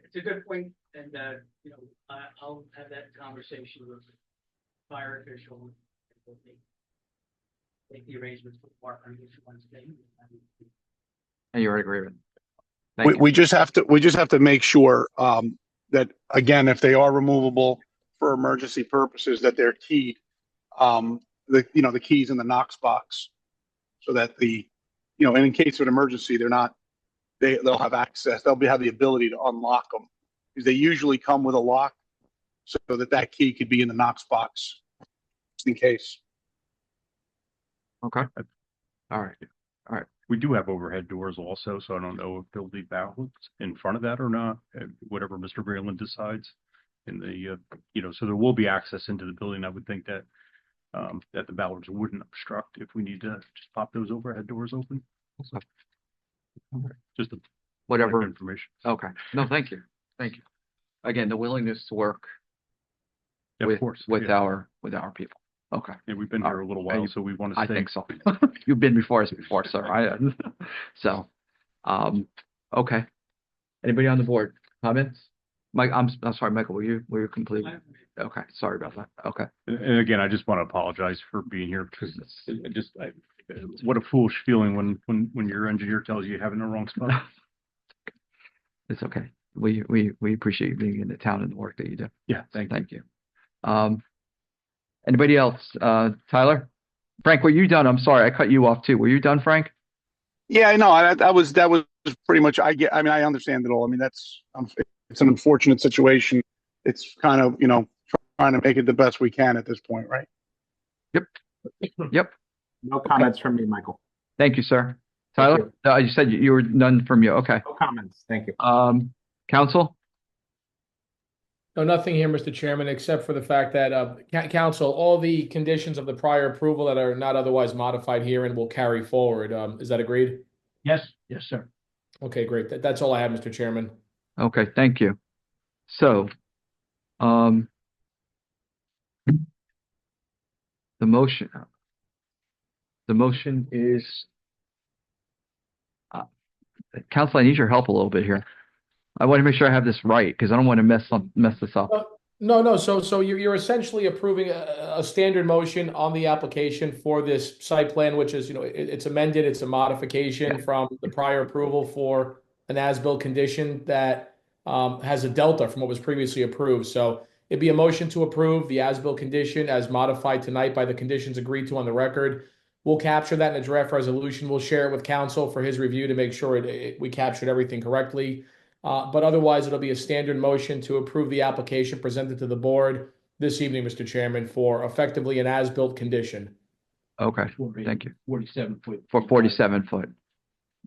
It's a good point, and, I'll have that conversation with the fire official. Make the arrangements for the partner each Wednesday. And you're in agreement. we just have to make sure, that again, if they are removable for emergency purposes, that they're keyed, the keys in the Knox box, so that and in case of an emergency, they'll have access. They'll have the ability to unlock them, because they usually come with a lock, so that key could be in the Knox box, just in case. Okay. All right. We do have overhead doors also, so I don't know if they'll be ballards in front of that or not, whatever Mr. Breland decides. So there will be access into the building. I would think that the ballards wouldn't obstruct if we need to just pop those overhead doors open. Just Whatever information. Okay. No, thank you. Again, the willingness to work Of course. with our people. Okay. Yeah, we've been here a little while, so we want to I stay. think so. You've been before us before, sir. Okay. Anybody on the board? Comments? Mike, I'm sorry, Michael, were you complete? Okay, sorry about that. Okay. And again, I just want to apologize for being here, because what a foolish feeling when your engineer tells you have it in the wrong spot. It's okay. We appreciate you being in the town and the work that you do. Yeah, Thank you. Anybody else? Tyler? Frank, were you done? I'm sorry, I cut you off too. Were you done, Frank? Yeah, I know. That was pretty much. I understand it all. I mean, it's an unfortunate situation. It's kind of, trying to make it the best we can at this point, right? Yep. No comments from me, Michael. Thank you, sir. Tyler? You said you were none from you. Okay. No comments. Thank you. Council? No, nothing here, Mr. Chairman, except for the fact that, council, all the conditions of the prior approval that are not otherwise modified herein will carry forward. Is that agreed? Yes, sir. Okay, great. That's all I have, Mr. Chairman. Okay, thank you. So, the motion is, Council, I need your help a little bit here. I want to make sure I have this right, because I don't want to mess this up. No. So you're essentially approving a standard motion on the application for this site plan, which is, it's amended. It's a modification from the prior approval for an as-built condition that has a delta from what was previously approved. So it'd be a motion to approve the as-built condition as modified tonight by the conditions agreed to on the record. We'll capture that in a draft resolution. We'll share it with council for his review to make sure we captured everything correctly. But otherwise, it'll be a standard motion to approve the application presented to the board this evening, Mr. Chairman, for effectively an as-built condition. Okay, thank you. 47 foot. For 47 foot,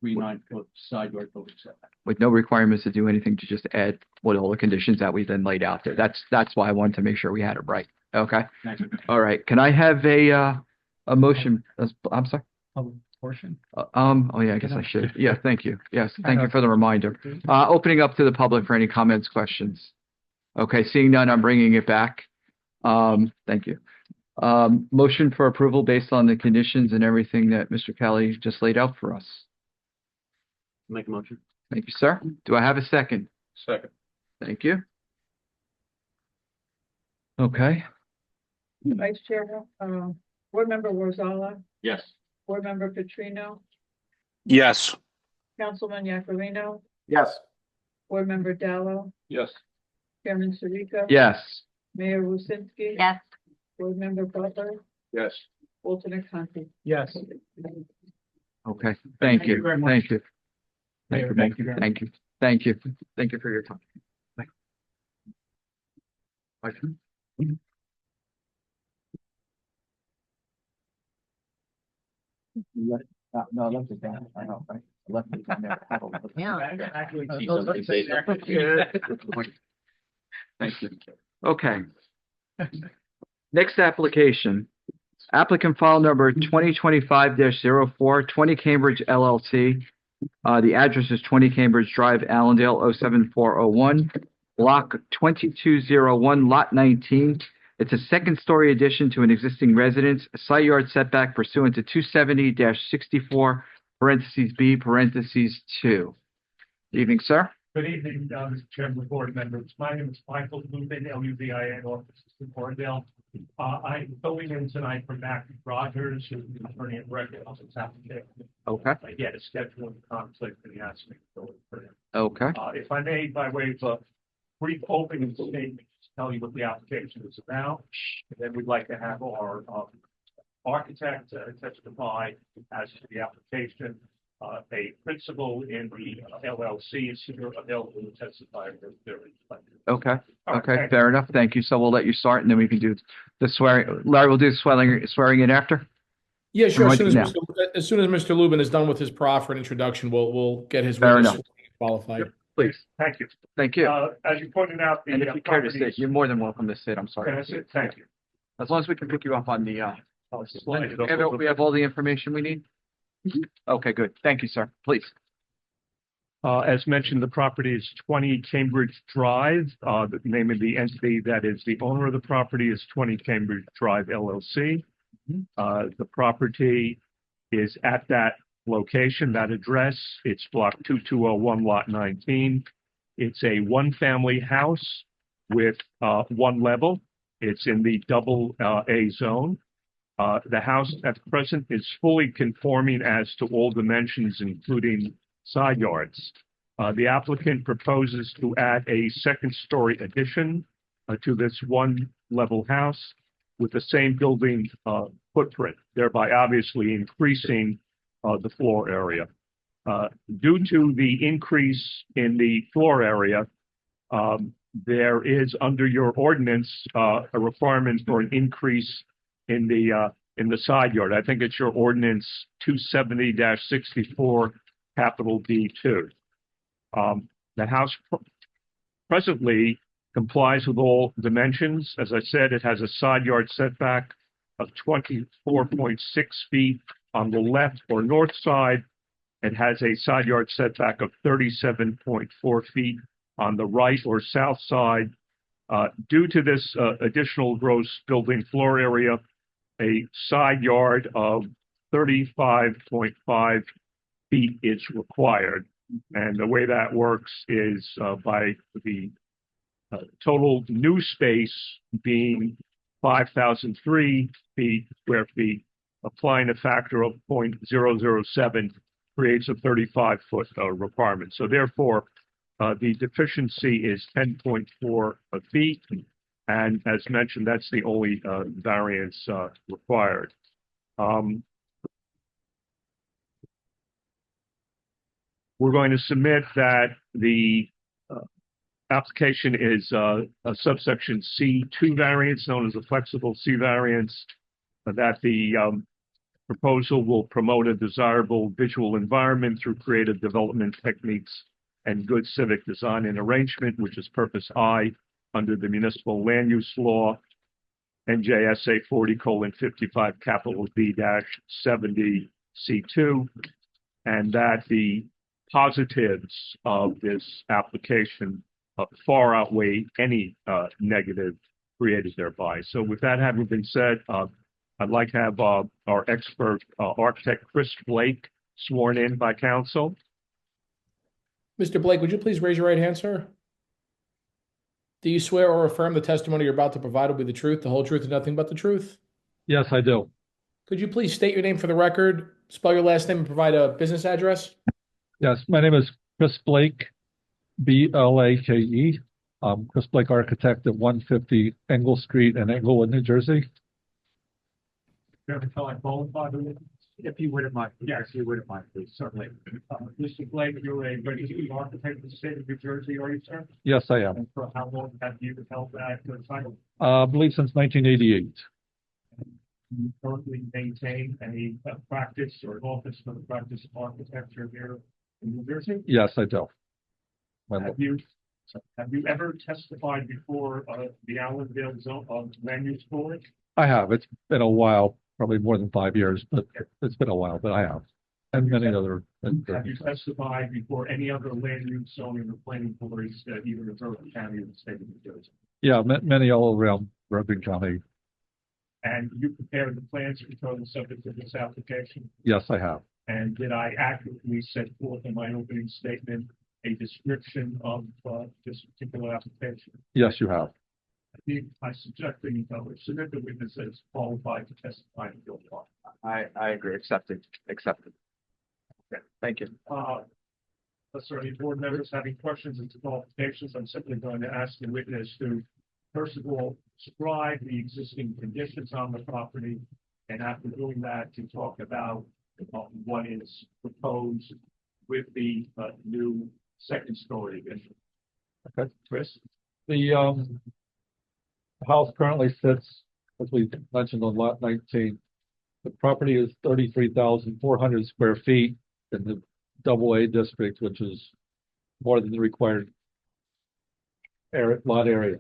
39-foot side yard building setback. with no requirements to do anything, to just add what all the conditions that we then laid out there. That's why I wanted to make sure we had it right. Okay. Thank you. All right. Can I have a motion? I'm sorry. Public portion. Oh yeah, I guess I should. Yeah, thank you. Yes, thank you for the reminder. Opening up to the public for any comments, questions. Okay, seeing none, I'm bringing it back. Thank you. Motion for approval based on the conditions and everything that Mr. Kelly just laid out for us. Make a motion. Thank you, sir. Do I have a second? Second. Thank you. Okay. Vice Chair, Board Member Warzala, Yes. Board Member Petrino, Yes. Councilman Yakarino, Yes. Board Member Dallo, Yes. Chairman Sarika. Yes. Mayor Wusinski. Yes. Board Member Butler, Yes. alternate Conti. Yes. Okay. Thank you. you very much. Thank you. Mayor, thank you very much. Thank you. Thank you. Thank you for your time. Bye. No, that's okay. I know, right? Thank you. Okay. Next application. Applicant file number 2025-04, 20 Cambridge LLC. The address is 20 Cambridge Drive, Allendale, 07401, block 2201, lot 19. It's a second-story addition to an existing residence, a side yard setback pursuant to 270-64, parentheses B, parentheses 2. Evening, sir. Good evening, Mr. Chairman, board members. My name is Michael Lubin, Lubin, Office Assistant Warrendale. I'm going in tonight from Matthew Rogers, who's the attorney at record on this application. Okay. I get a scheduling conflict and he asked me to go in for him. Okay. If I may, by way of a brief opening statement, just tell you what the application is about. And then we'd like to have our architect testify as to the application. A principal in the LLC is here available to testify. Okay. All right, Okay. thank Fair enough. Thank you. So we'll let you start and then we can do the swearing. Larry, we'll do the swearing in after. Yeah, sure. Right now. As soon as Mr. Lubin is done with his proffer and introduction, we'll get his Fair witness enough. qualified. Please. Thank you. Thank you. As you pointed out, the And if you care to property sit, you're more than welcome to sit. I'm sorry. Can I sit? Thank you. As long as we can pick you up on the, slide. we have all the information we need? Okay, good. Thank you, sir. Please. As mentioned, the property is 20 Cambridge Drive. The name of the entity that is the owner of the property is 20 Cambridge Drive LLC. The property is at that location, that address. It's block 2201, lot 19. It's a one-family house with one level. It's in the double A zone. The house at present is fully conforming as to all dimensions, including side yards. The applicant proposes to add a second-story addition to this one-level house with the same building footprint, thereby obviously increasing the floor area. Due to the increase in the floor area, there is under your ordinance a requirement for an increase in the side yard. I think it's your ordinance 270-64 capital D2. The house presently complies with all dimensions. As I said, it has a side yard setback of 24.6 feet on the left or north side. It has a side yard setback of 37.4 feet on the right or south side. Due to this additional gross building floor area, a side yard of 35.5 feet is required. And the way that works is by the total new space being 5,003 square feet, applying a factor of 0.007 creates a 35-foot requirement. So therefore, the deficiency is 10.4 feet. And as mentioned, that's the only variance required. We're going to submit that the application is a subsection C2 variance, known as a flexible C variance, that the proposal will promote a desirable visual environment through creative development techniques and good civic design and arrangement, which is purpose I under the municipal land use law, NJSA 40:55 capital D-70 C2, and that the positives of this application far outweigh any negative created thereby. So with that having been said, I'd like to have our expert architect, Chris Blake, sworn in by counsel. Mr. Blake, would you please raise your right hand, sir? Do you swear or affirm the testimony you're about to provide will be the truth, the whole truth, and nothing but the truth? Yes, I do. Could you please state your name for the record, spell your last name, and provide a business address? Yes, my name is Chris Blake, B-L-A-K-E. Chris Blake, architect at 150 Engle Street in Englewood, New Jersey. If you wouldn't mind, yes, you wouldn't mind, please, certainly. Mr. Blake, you're a registered architect in the state of New Jersey, are you, sir? Yes, I am. And for how long have you held that title? I believe since 1988. you currently maintain any practice or office for the practice of architecture here in New Jersey? Yes, I do. Have you ever testified before the Allendale Zone Land Use Board? I have. It's been a while, probably more than 5 years, but it's been a while, but I have. And many other. Have you testified before any other land use zoning or planning boards, either in Bergen County or the state of New Jersey? Yeah, many all around Bergen County. And you prepared the plans for the subject of this application? Yes, I have. And did I accurately set forth in my opening statement a description of this particular application? Yes, you have. I subject the witness as qualified to testify in your part. I agree. Accepted. Okay. Thank you. Unless there are any board members having questions and qualifications, I'm simply going to ask the witness to, first of all, describe the existing conditions on the property, and after doing that, to talk about what is proposed with the new second-story addition. Okay. Chris? The house currently sits, as we mentioned on lot 19. The property is 33,400 square feet in the AA district, which is more than the required lot area.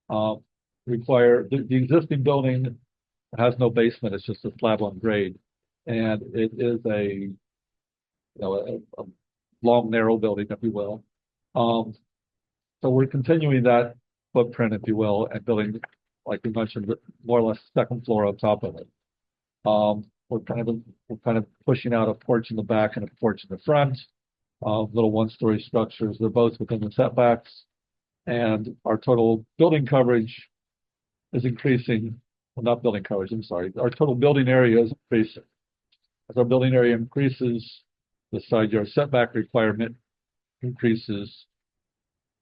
The existing building has no basement; it's just a slab on grade, and it is a long, narrow building, if you will. So we're continuing that footprint, if you will, and building, like we mentioned, more or less second floor on top of it. We're kind of pushing out a porch in the back and a porch in the front. Little one-story structures. They're both within the setbacks, and our total building coverage is increasing. Well, not building coverage. I'm sorry. Our total building area is increasing. As our building area increases, the side yard setback requirement increases,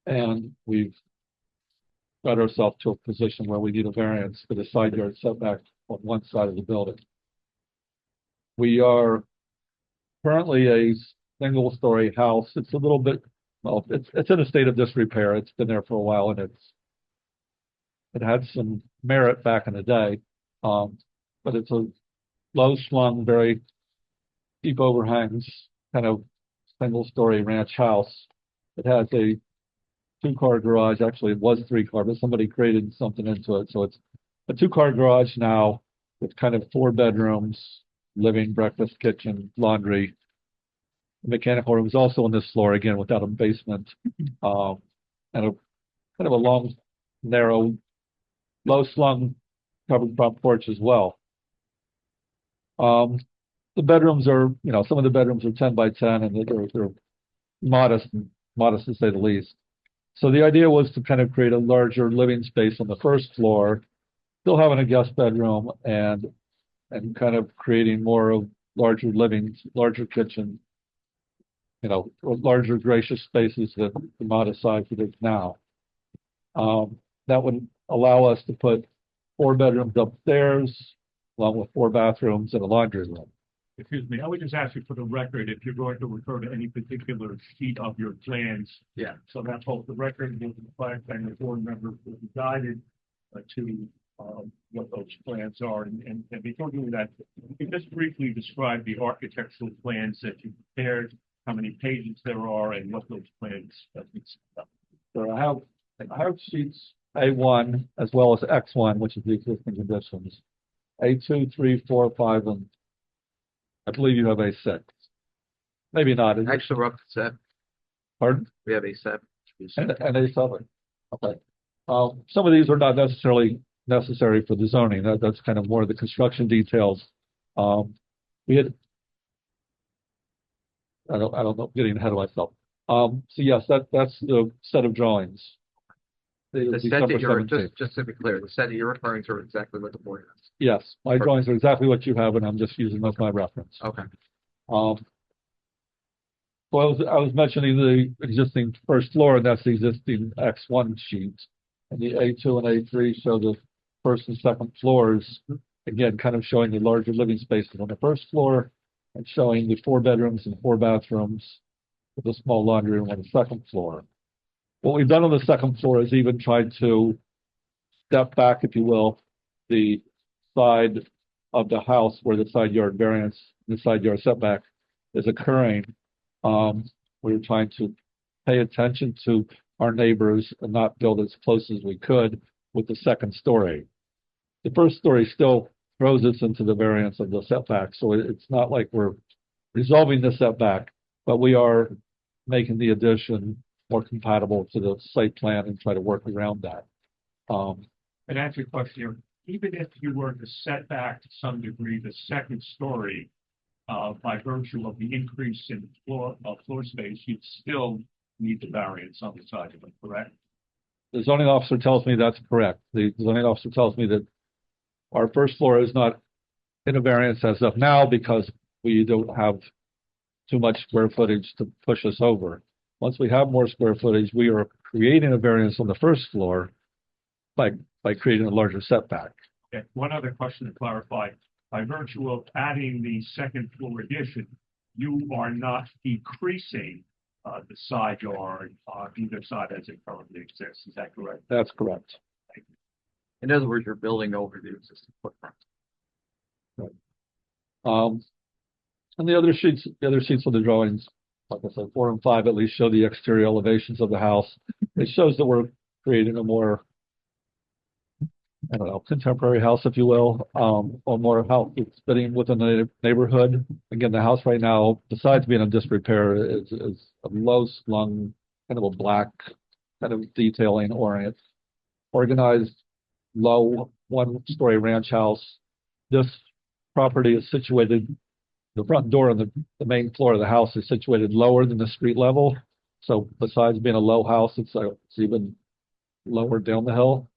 and we've got ourselves to a position where we need a variance for the side yard setback on one side of the building. We are currently a single-story house. It's a little bit, well, it's in a state of disrepair. It's been there for a while, and it had some merit back in the day, but it's a low-slung, very deep overhangs kind of single-story ranch house. It has a two-car garage. Actually, it was three-car, but somebody created something into it, so it's a two-car garage now with kind of 4 bedrooms, living, breakfast, kitchen, laundry. The mechanical room is also on this floor, again, without a basement, and a kind of a long, narrow, low-slung covered front porch as well. The bedrooms are, some of the bedrooms are 10 by 10, and they're modest to say the least. So the idea was to kind of create a larger living space on the first floor, still having a guest bedroom, and kind of creating more of larger living, larger kitchen, larger gracious spaces than the modest size it is now. That would allow us to put 4 bedrooms upstairs, along with 4 bathrooms and a laundry room. Excuse me, I would just ask you for the record if you're going to refer to any particular sheet of your plans. Yeah. So that both the record will reflect and the board members will be guided to what those plans are. And before doing that, you can just briefly describe the architectural plans that you prepared, how many pages there are, and what those plans about. So I have sheets A1 as well as X1, which is the existing conditions. A2, 3, 4, 5, and I believe you have A6. Maybe not. Actually, we're up to 7. Pardon? We have A7. And A7. Okay. Some of these are not necessarily necessary for the zoning. That's kind of more the construction details. We had, I don't know, getting ahead of myself. So yes, that's the set of drawings. The set that you're, just to be clear, the set that you're referring to is exactly what the board has. Yes, my drawings are exactly what you have, and I'm just using them as my reference. Okay. So I was mentioning the existing first floor, and that's the existing X1 sheet. And the A2 and A3 show the first and second floors, again, kind of showing the larger living spaces on the first floor and showing the 4 bedrooms and 4 bathrooms with a small laundry room on the second floor. What we've done on the second floor is even tried to step back, if you will, the side of the house where the side yard variance, the side yard setback is occurring. We're trying to pay attention to our neighbors and not build as close as we could with the second story. The first story still throws us into the variance of the setback, so it's not like we're resolving the setback, but we are making the addition more compatible to the site plan and try to work around that. And answer your question here, even if you were to set back to some degree the second story, by virtue of the increase in floor space, you'd still need the variance on the side of it, correct? The zoning officer tells me that's correct. The zoning officer tells me that our first floor is not in a variance as of now because we don't have too much square footage to push us over. Once we have more square footage, we are creating a variance on the first floor by creating a larger setback. Okay, one other question to clarify. By virtue of adding the second floor addition, you are not decreasing the side yard on either side as it currently exists. Is that correct? That's correct. In other words, you're building over the existing footprint. Right. And the other sheets of the drawings, like I said, 4 and 5 at least show the exterior elevations of the house. It shows that we're creating a more, I don't know, contemporary house, if you will, or more house that's fitting within the neighborhood. Again, the house right now, besides being in disrepair, is a low slung, kind of a black, kind of detailing organized, low 1-story ranch house. This property is situated, the front door on the main floor of the house is situated lower than the street level. So besides being a low house, it's even lower down the hill.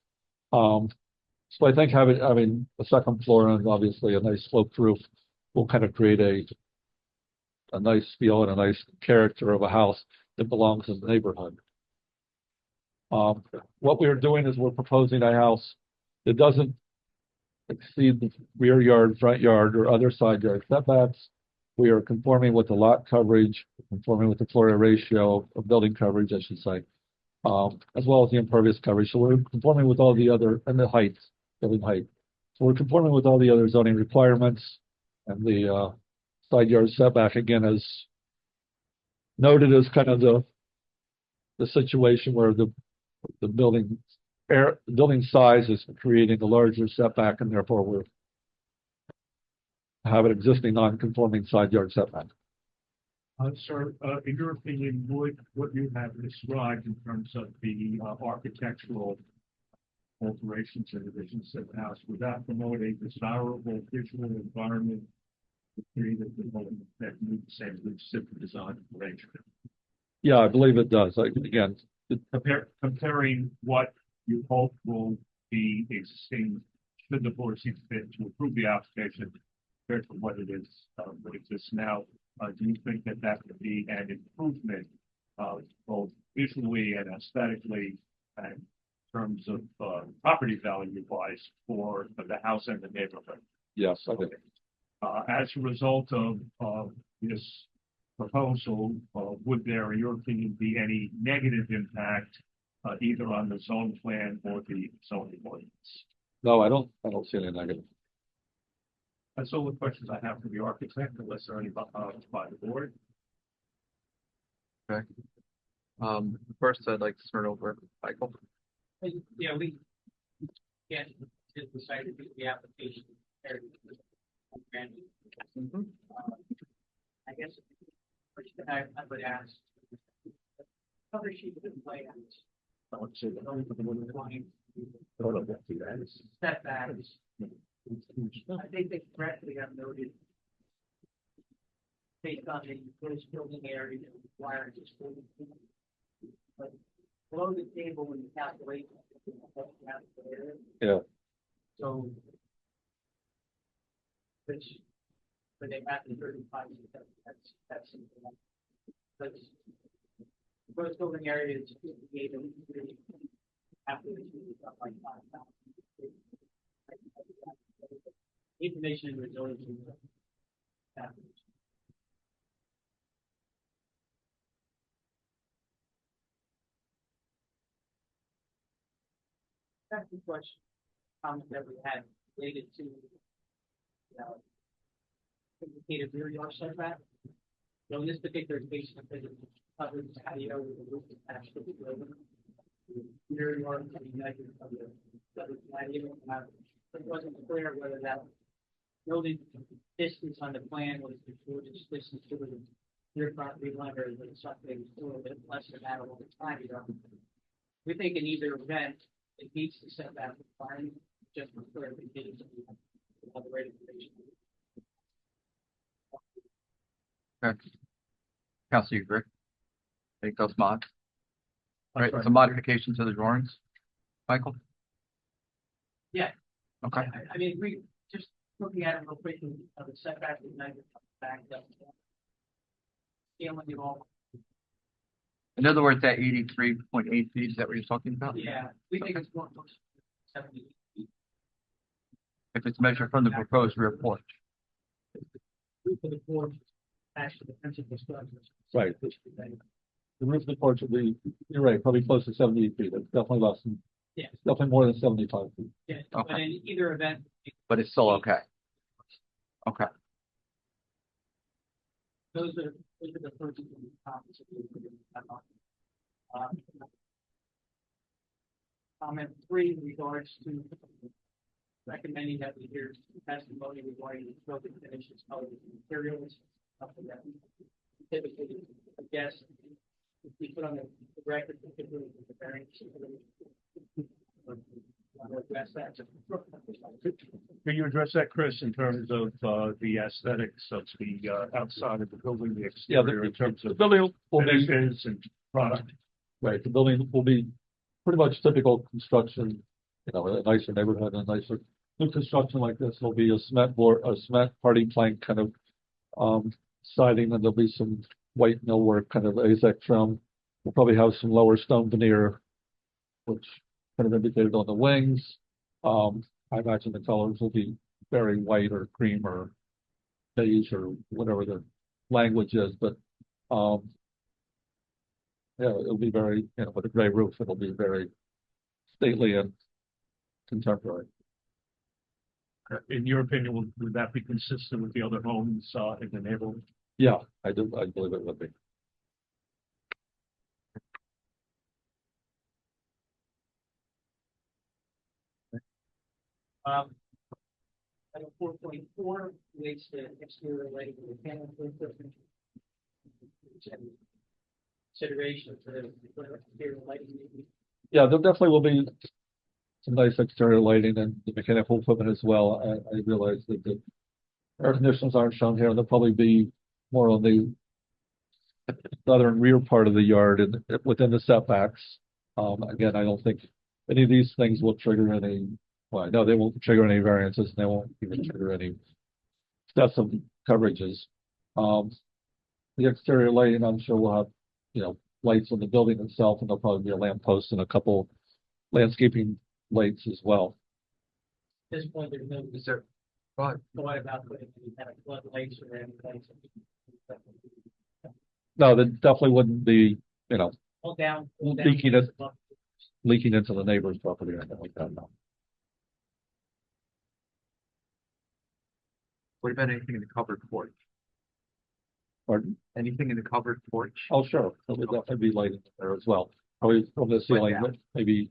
So I think having a second floor and obviously a nice sloped roof will kind of create a nice feel and a nice character of a house that belongs in the neighborhood. What we're doing is we're proposing a house that doesn't exceed the rear yard, front yard, or other side yard setbacks. We are conforming with the lot coverage, conforming with the floor area ratio of building coverage, I should say, as well as the impervious coverage. So we're conforming with all the other, and the heights, building height. So we're conforming with all the other zoning requirements, and the side yard setback, again, is noted as kind of the situation where the building size is creating a larger setback, and therefore we have an existing non-conforming side yard setback. Sir, in your opinion, would what you have described in terms of the architectural alterations and additions to the house, would that promote a desirable visual environment to create a development that meets the same simple design arrangement? Yeah, I believe it does. Again, comparing what you hope will be existing, should the board see fit to approve the application compared to what it is, what exists now, do you think that would be an improvement, both visually and aesthetically, and in terms of property value wise for the house and the neighborhood? Yes, I think. As a result of this proposal, would there, in your opinion, be any negative impact either on the zone plan or the zoning ordinance? No, I don't see any negative. That's all the questions I have for the architect, unless there are any by the board. Okay. First, I'd like to turn over to Michael. Yeah, we decided to do the application. I guess first thing I would ask, cover sheet of the plans. Setbacks. I think they correctly have noted based on the gross building area that requires this 40 feet. But below the table in the calculation. Yeah. So which when they have the 35, that's the gross building area is 58 and after the stuff like 5,000. Information in the zoning. That's the question that we had related to Indicated rear yard setback. So in this particular case, because it's covered patio with the roof attached to the building. The rear yard to be measured from the patio. It wasn't clear whether that building distance on the plan was the shortest distance to the rear property line or was it something a little bit less than that over time. We think in either event, it meets the setback requirement, just for clarification of the rate information. Okay. Council, you agree? Make those mods. All right, some modification to the drawings. Michael? Yeah. Okay. I mean, we just looking at it real quick, the setback is not back up. Scaling it all. In other words, that 83.8 feet, is that what you're talking about? Yeah, we think it's more close to 70 feet. If it's measured from the proposed rear porch. Roof of the porch, actually, the principal structure. Right. The roof of the porch will be, you're right, probably close to 70 feet. It's definitely less than, Yeah. it's definitely more than 75 feet. Yeah, Okay. but in either event. But it's still okay. Okay. Those are the first comments. Comment 3 in regards to recommending that we hear testimony regarding the building finishes, colors, and materials. Something that typically, I guess, if we put on the record, particularly the variance. Address that. Can you address that, Chris, in terms of the aesthetics of the outside of the building, the Yeah, exterior, in terms the of building will be, finishes and product? right, the building will be pretty much typical construction, you know, a nicer neighborhood, a nicer, new construction like this will be a cement board, a cement party plank kind of, siding, and there'll be some white millwork, kind of AZEK trim. We'll probably have some lower stone veneer, which kind of indicated on the wings. I imagine the colors will be very white or cream or beige or whatever the language is, but yeah, it'll be very, you know, with a gray roof, it'll be very stately and contemporary. In your opinion, would that be consistent with the other homes in the neighborhood? Yeah, I believe it would be. Item 4.4 relates to exterior lighting and mechanical equipment. Consideration for the exterior lighting. Yeah, there definitely will be some nice exterior lighting and the mechanical equipment as well. I realize that the air conditioners aren't shown here. They'll probably be more on the southern rear part of the yard and within the setbacks. Again, I don't think any of these things will trigger any, well, I know they won't trigger any variances and they won't even trigger any excessive coverages. The exterior lighting, I'm sure we'll have, you know, lights on the building itself, and there'll probably be a lamp post and a couple landscaping lights as well. At this point, there's no. Is there? Thought about putting any kind of floodlights or any lights. No, that definitely wouldn't be, you know, All down. leaking into the neighbor's property or anything like that, no. What about anything in the covered porch? Pardon? Anything in the covered porch? Oh, sure, there would definitely be lighting there as well. Probably from the ceiling, down. maybe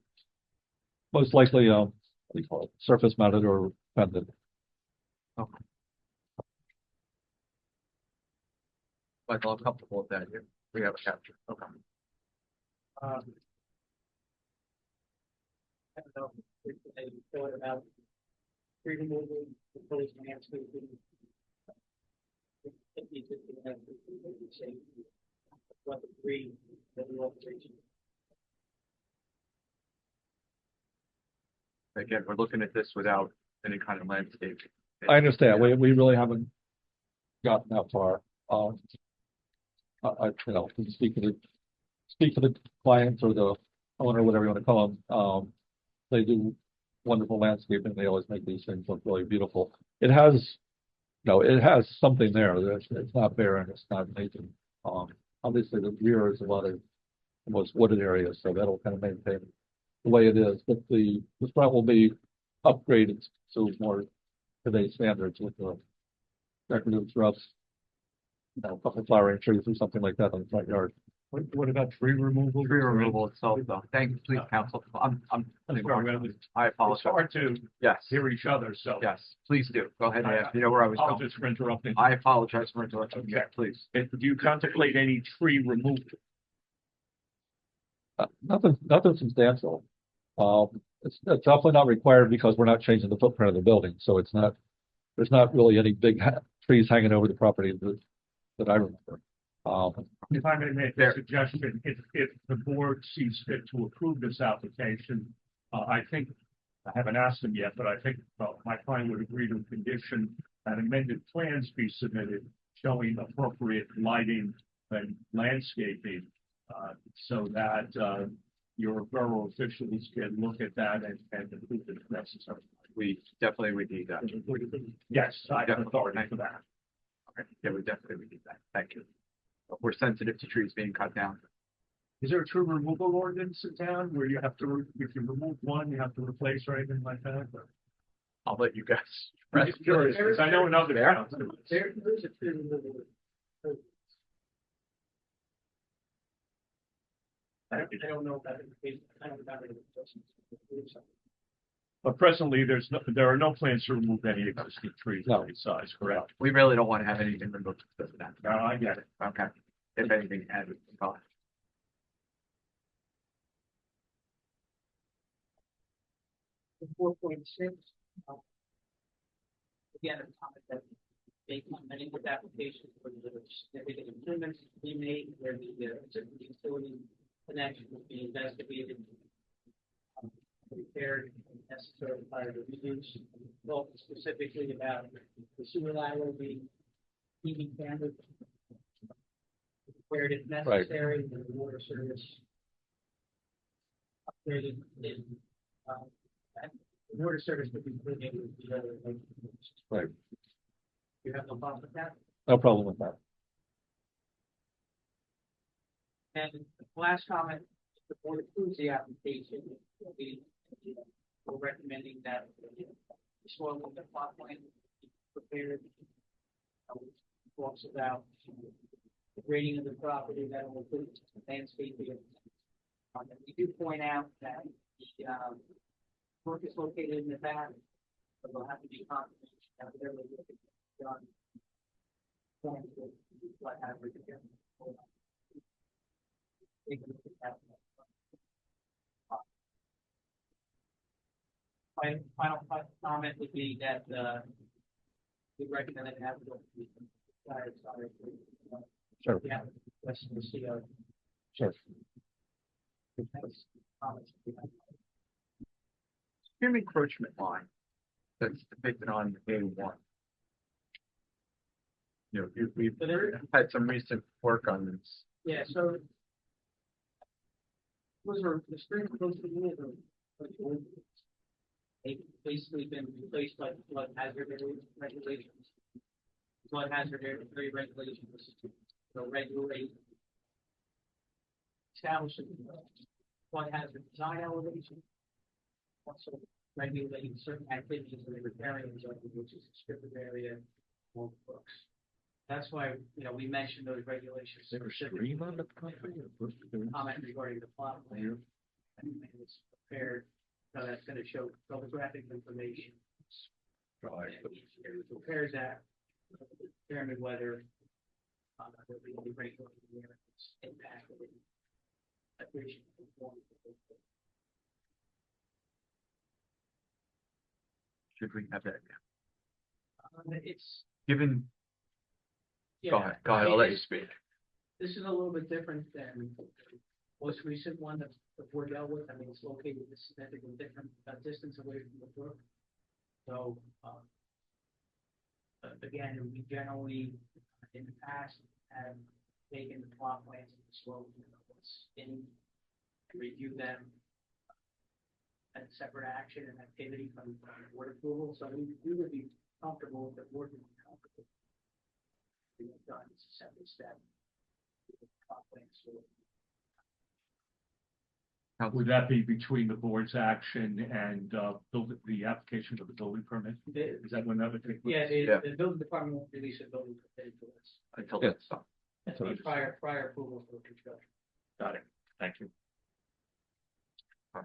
most likely, what do you call it, surface mounted or pendant. Okay. Michael, I'm comfortable with that here. We have a capture. Okay. I don't know if they thought about tree removal, proposed landscaping. It needs to be say what the tree that we alteration. Again, we're looking at this without any kind of landscape. I understand, we really haven't gotten that far. I you know, can speak for the clients or the owner, whatever you want to call them. They do wonderful landscaping. They always make these things look really beautiful. It has, no, it has something there. It's not barren. It's not naked. Obviously the rear is a lot of the most wooded areas, so that'll kind of maintain the way it is. But the front will be upgraded, so more today's standards with the decorative shrubs. You know, a couple flowering trees or something like that on the front yard. What about tree removal? Tree removal itself, though. Thank you, please, counsel. I It's apologize. hard to Yes, hear each other, so. yes, please do. Go ahead, Ed. You know where I was going. Apologies for interrupting. I apologize for interrupting. Okay. Yeah, please. Do you contemplate any tree removal? Nothing substantial. It's definitely not required because we're not changing the footprint of the building, so it's not, there's not really any big trees hanging over the property that I remember. If I may make a suggestion, if the board sees fit to approve this application, I think, I haven't asked them yet, but I think, my client would agree to a condition that amended plans be submitted showing appropriate lighting and landscaping, so that, your borough officials can look at that and approve it if necessary. We definitely would need that. Yes, I have authority for that. Okay, yeah, we definitely would need that. Thank you. But we're sensitive to trees being cut down. Is there a tree removal ordinance in town where you have to, if you remove one, you have to replace or anything like that? Or- I'll let you guys. I'm just curious, because I know in other towns. There's a tree removal. I don't know about it. I don't know about it. But presently, there are no plans to remove any existing trees of any size, correct? We really don't want to have anything removed because of that. No, I get it. Okay. If anything, added, go ahead. Four point six. Again, a topic that based on many of the applications where there are significant improvements to be made, where the utility connection will be investigated. Prepared and necessary prior to reuse. Well, specifically about the sewer lateral being heating standard. Where it is necessary, the water service. Upgraded in, the water service would be put in with the other. Right. You have no problem with that? No problem with that. And the last comment, if the board approves the application, we're recommending that the soil and the plot plan be prepared. Talks about the grading of the property that will include landscaping. We do point out that the work is located in the back, so there'll have to be confirmation that whatever work is done. Plans with what happens again. Take a look at that. Final comment would be that, we recommend that have it. Sure. Yeah, let's see, Sure. next comments. Here's an encroachment line that's depicted on A1. You know, we've had some recent work on this. Yeah, so. Those are the stream close to the river. They've basically been replaced by flood hazard regulations. Flood hazard area regulations to regulate. Establishing flood hazard design elevation. Also regulating certain activities in the riparian zone, which is a strip of area along Brooks. That's why, you know, we mentioned those regulations. Stream on the property? Comment regarding the plot plan. And it's prepared, so that's gonna show topographic information. It prepares that, determine whether, there'll be any regulating areas impacted. Appreciate it. Should we have that? It's. Given, Yeah, go ahead, I'll let you it's- speak. This is a little bit different than the most recent one that the board dealt with. I mean, it's located a significant different distance away from the brook. So, again, we generally, in the past, have taken the plot plans and the slope, what's in, and review them as separate action and activity from board approval. So we would be comfortable with the board would be comfortable. We have done it's a separate step. Plot plans, so Would that be between the board's action and, the application of the building permit? Is that when that would take place? Yeah, the building department won't release a building permit to us. Until Yeah. that's done. That's the prior approval for construction. Got it. Thank you. Right.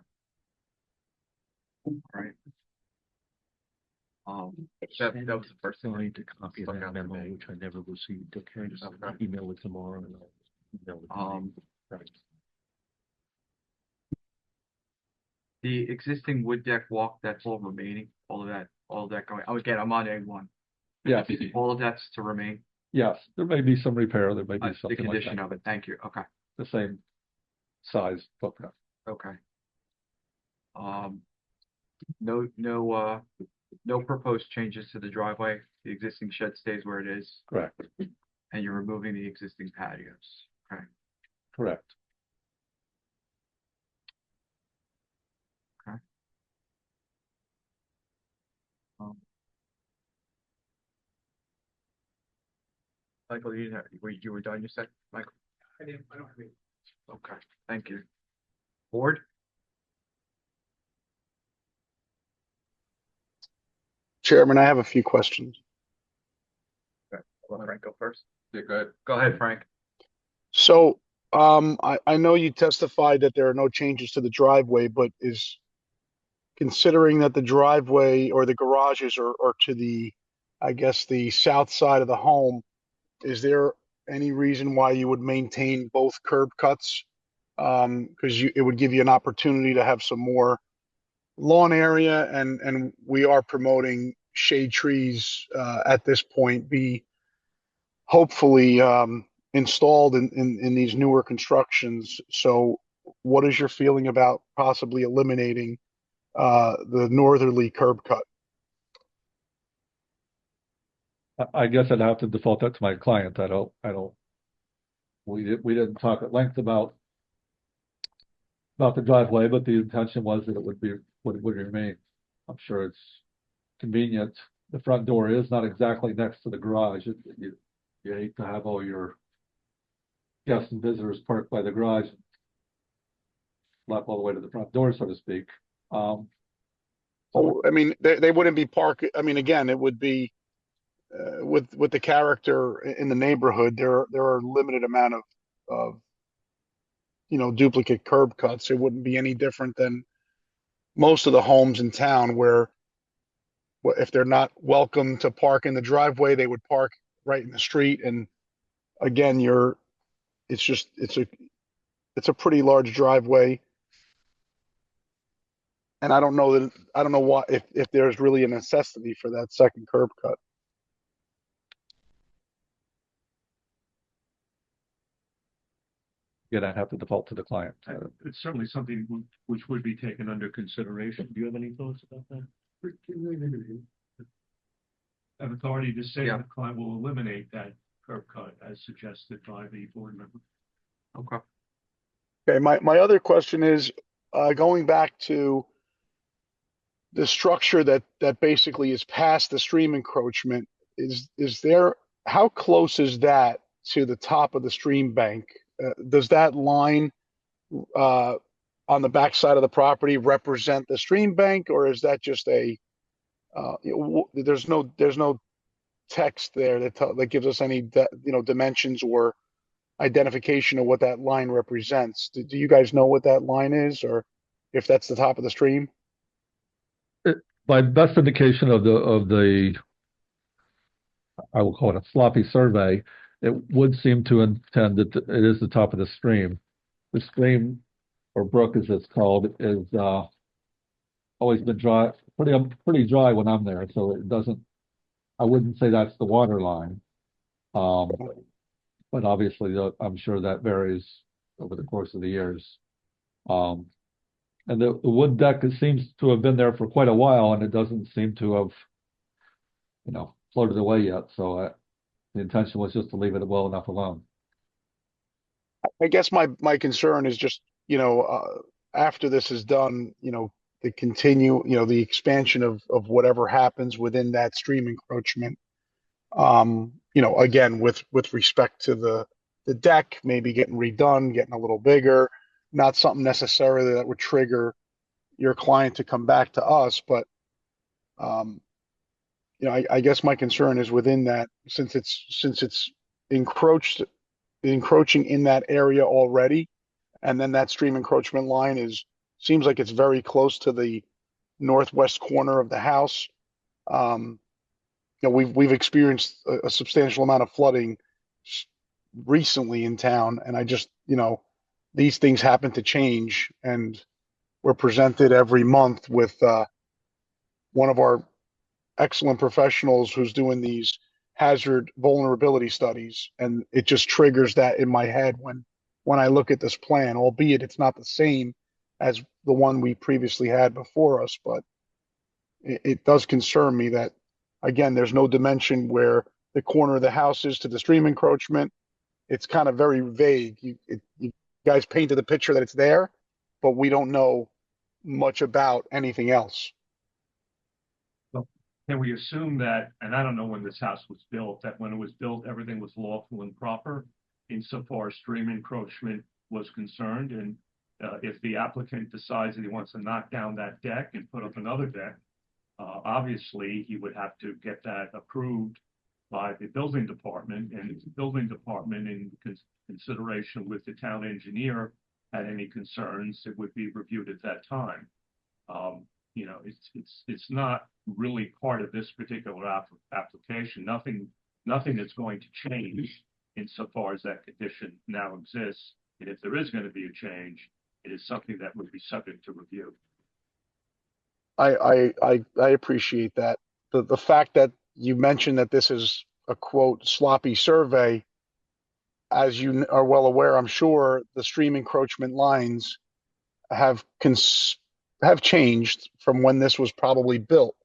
That was the first thing. I need to copy Stuck that out to memo, me. which I never received. Okay, just Okay. email it tomorrow and I'll email it. Right. The existing wood deck walk, that's all remaining, all of that going, again, I'm on A1. Yes, All of that's to remain, yes, there may be some repair, there may be the something like condition that. of it, thank you, okay, The same size footprint. okay. No proposed changes to the driveway, the existing shed stays where it is, Correct, and you're removing the existing patios, okay? correct. Michael, you were done, you said, Michael? I don't have any. Okay, thank you. Board? Chairman, I have a few questions. Okay, I'll let Frank go first. Yeah, go ahead. Go ahead, Frank. So, I know you testified that there are no changes to the driveway, but is considering that the driveway or the garages are to the, I guess, the south side of the home, is there any reason why you would maintain both curb cuts? Because it would give you an opportunity to have some more lawn area, and we are promoting shade trees at this point be hopefully installed in these newer constructions. So what is your feeling about possibly eliminating the northerly curb cut? I guess I'd have to default that to my client. We didn't talk at length about the driveway, but the intention was that it would remain. I'm sure it's convenient. The front door is not exactly next to the garage. You hate to have all your guests and visitors parked by the garage, lap all the way to the front door, so to speak. Oh, I mean, they wouldn't be parked. I mean, again, it would be with the character in the neighborhood. There are a limited amount of duplicate curb cuts. It wouldn't be any different than most of the homes in town where if they're not welcome to park in the driveway, they would park right in the street. And again, it's a pretty large driveway. And I don't know why, if there's really a necessity for that second curb cut. Again, I'd have to default to the client. It's certainly something which would be taken under consideration. Do you have any thoughts about that? Have authority to say the client will eliminate that curb cut as suggested by the board member. Okay. Okay, my other question is going back to the structure that basically is past the stream encroachment. How close is that to the top of the stream bank? Does that line on the back side of the property represent the stream bank, or is that just there's no text there that gives us any dimensions or identification of what that line represents? Do you guys know what that line is, or if that's the top of the stream? By best indication of the I will call it a sloppy survey, it would seem to intend that it is the top of the stream. The stream, or brook as it's called, is always been dry, pretty dry when I'm there, so it doesn't. I wouldn't say that's the water line, but obviously I'm sure that varies over the course of the years. And the wood deck, it seems to have been there for quite a while, and it doesn't seem to have, floated away yet. So the intention was just to leave it well enough alone. I guess my concern is just, after this is done, the expansion of whatever happens within that stream encroachment. Again, with respect to the deck, maybe getting redone, getting a little bigger, not something necessarily that would trigger your client to come back to us, but, you know, I guess my concern is within that, since it's encroaching in that area already, and then that stream encroachment line seems like it's very close to the northwest corner of the house. You know, we've experienced a substantial amount of flooding recently in town, and I just, you know, these things happen to change, and we're presented every month with one of our excellent professionals who's doing these hazard vulnerability studies, and it just triggers that in my head when I look at this plan, albeit it's not the same as the one we previously had before us, but it does concern me that, again, there's no dimension where the corner of the house is to the stream encroachment. It's kind of very vague. You guys painted the picture that it's there, but we don't know much about anything else. Can we assume that, and I don't know when this house was built, that when it was built, everything was lawful and proper insofar as stream encroachment was concerned? And if the applicant decides that he wants to knock down that deck and put up another deck, obviously he would have to get that approved by the building department, and if the building department, in consideration with the town engineer, had any concerns, it would be reviewed at that time. You know, it's not really part of this particular application. Nothing is going to change insofar as that condition now exists. And if there is going to be a change, it is something that would be subject to review. I appreciate that. The fact that you mentioned that this is a quote sloppy survey, as you are well aware, I'm sure the stream encroachment lines have changed from when this was probably built.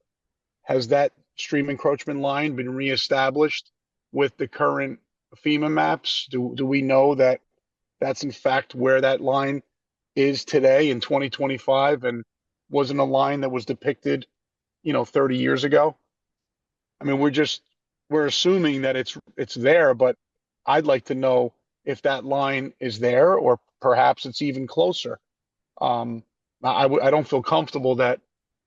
Has that stream encroachment line been reestablished with the current FEMA maps? Do we know that that's in fact where that line is today in 2025 and wasn't a line that was depicted, you know, 30 years ago? I mean, we're assuming that it's there, but I'd like to know if that line is there or perhaps it's even closer. I don't feel comfortable that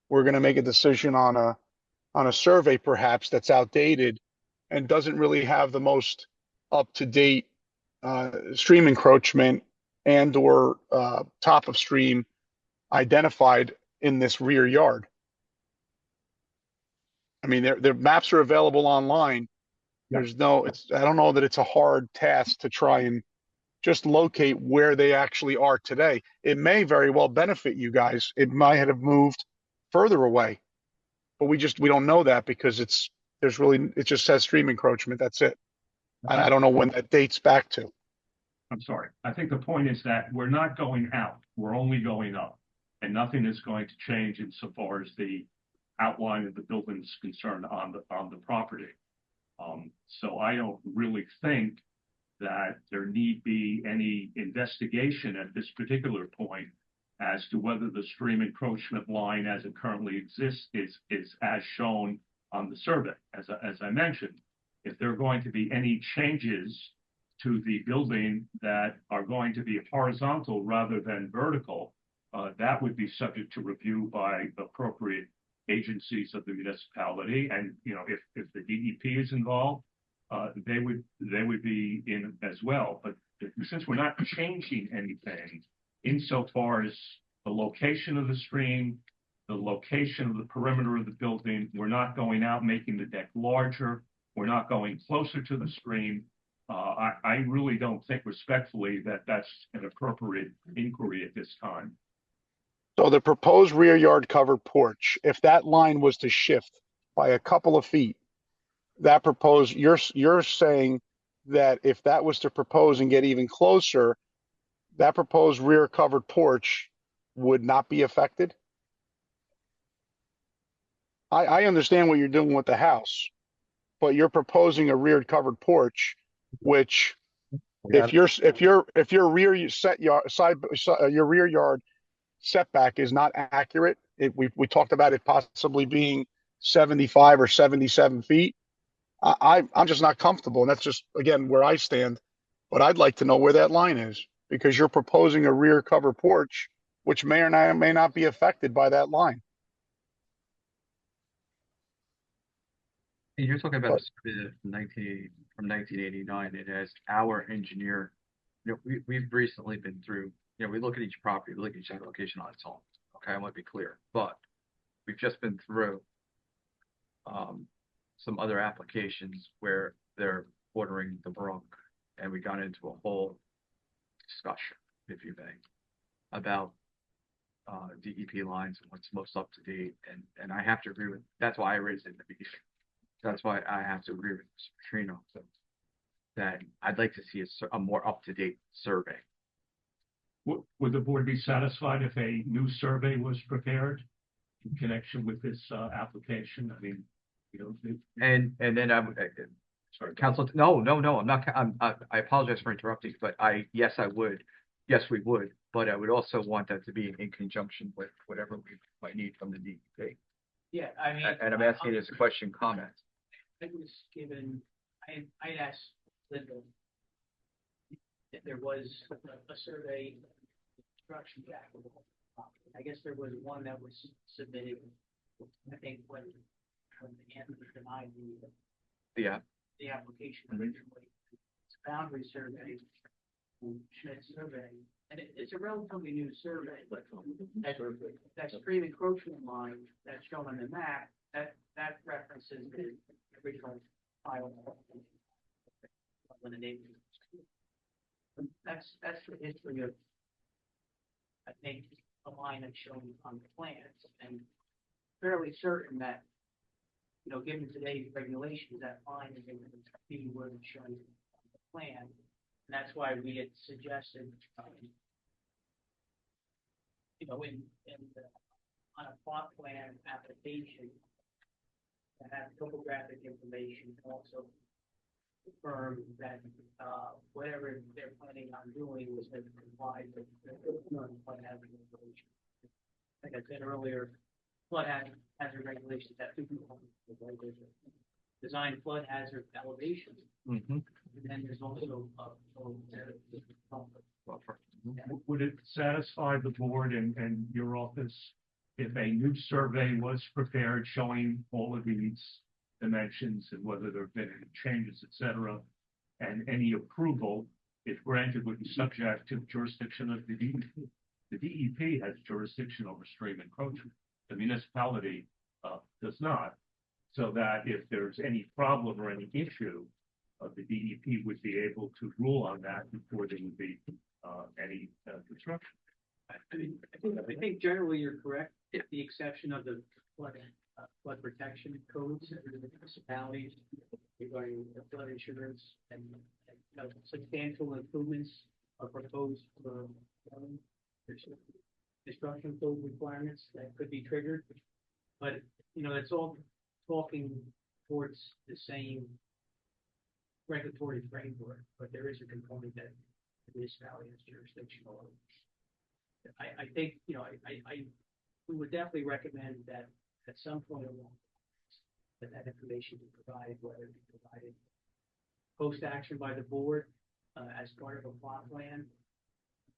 we're going to make a decision on a survey perhaps that's outdated and doesn't really have the most up-to-date stream encroachment and or top of stream identified in this rear yard. I mean, their maps are available online. I don't know that it's a hard task to try and just locate where they actually are today. It may very well benefit you guys. It might have moved further away, but we don't know that because it just says stream encroachment. That's it. I don't know when that dates back to. I'm sorry. I think the point is that we're not going out. We're only going up, and nothing is going to change insofar as the outline of the building is concerned on the property. So I don't really think that there need be any investigation at this particular point as to whether the stream encroachment line as it currently exists is as shown on the survey. As I mentioned, if there are going to be any changes to the building that are going to be horizontal rather than vertical, that would be subject to review by appropriate agencies of the municipality. And, you know, if the DEP is involved, they would be in as well. But since we're not changing anything insofar as the location of the stream, the location of the perimeter of the building, we're not going out making the deck larger. We're not going closer to the stream. I really don't think respectfully that that's an appropriate inquiry at this time. So the proposed rear yard covered porch, if that line was to shift by a couple of feet, that proposed, you're saying that if that was to propose and get even closer, that proposed rear covered porch would not be affected? I understand what you're doing with the house, but you're proposing a rear covered porch, which if your rear yard setback is not accurate, we talked about it possibly being 75 or 77 feet. I'm just not comfortable, and that's just again where I stand. But I'd like to know where that line is, because you're proposing a rear cover porch, which may not be affected by that line. You're talking about the from 1989, and as our engineer, we've recently been through, we look at each property, we look at each application on its own. Okay, I want to be clear, but we've just been through some other applications where they're bordering the brook, and we got into a whole discussion, if you may, about DEP lines and what's most up to date, and I have to agree with, that's why I raised it in the beginning. That's why I have to agree with Mr. Petrino that I'd like to see a more up-to-date survey. Would the board be satisfied if a new survey was prepared in connection with this application? I mean, And then sorry, Council. No, I'm not. I apologize for interrupting, but yes, I would. Yes, we would. But I would also want that to be in conjunction with whatever we might need from the DEP. Yeah, I mean. And I'm asking it as a question, comment. I was given, I asked Linda if there was a survey construction back. I guess there was one that was submitted, I think, when the Anthony denied the application originally. It's a boundary survey, Schmidt survey, and it's a relatively new survey, but that stream encroachment line that's shown on the map, that references the original file when the name. That's the history of, I think, a line that's shown on the plans, and fairly certain that, given today's regulations, that line is going to be where it's shown on the plan. And that's why we had suggested, on a plot plan application, to have topographic information, and also confirm that whatever they're planning on doing was going to comply with the flood hazard regulation. Like I said earlier, flood hazard regulations have two components. Design flood hazard elevation, and then there's also buffer. Would it satisfy the board and your office if a new survey was prepared showing all of these dimensions and whether there have been any changes, et cetera, and any approval, if granted, would be subject to the jurisdiction of the DEP? The DEP has jurisdiction over stream encroachment. The municipality does not. So that if there's any problem or any issue, the DEP would be able to rule on that before there would be any construction. I think generally you're correct, with the exception of the flood protection codes of the municipalities regarding the flood insurance and substantial improvements are proposed for construction code requirements that could be triggered. But it's all talking towards the same regulatory framework, but there is a component that the municipality has jurisdiction over. I think, we would definitely recommend that at some point along that information be provided, whether it be provided post-action by the board as part of a plot plan.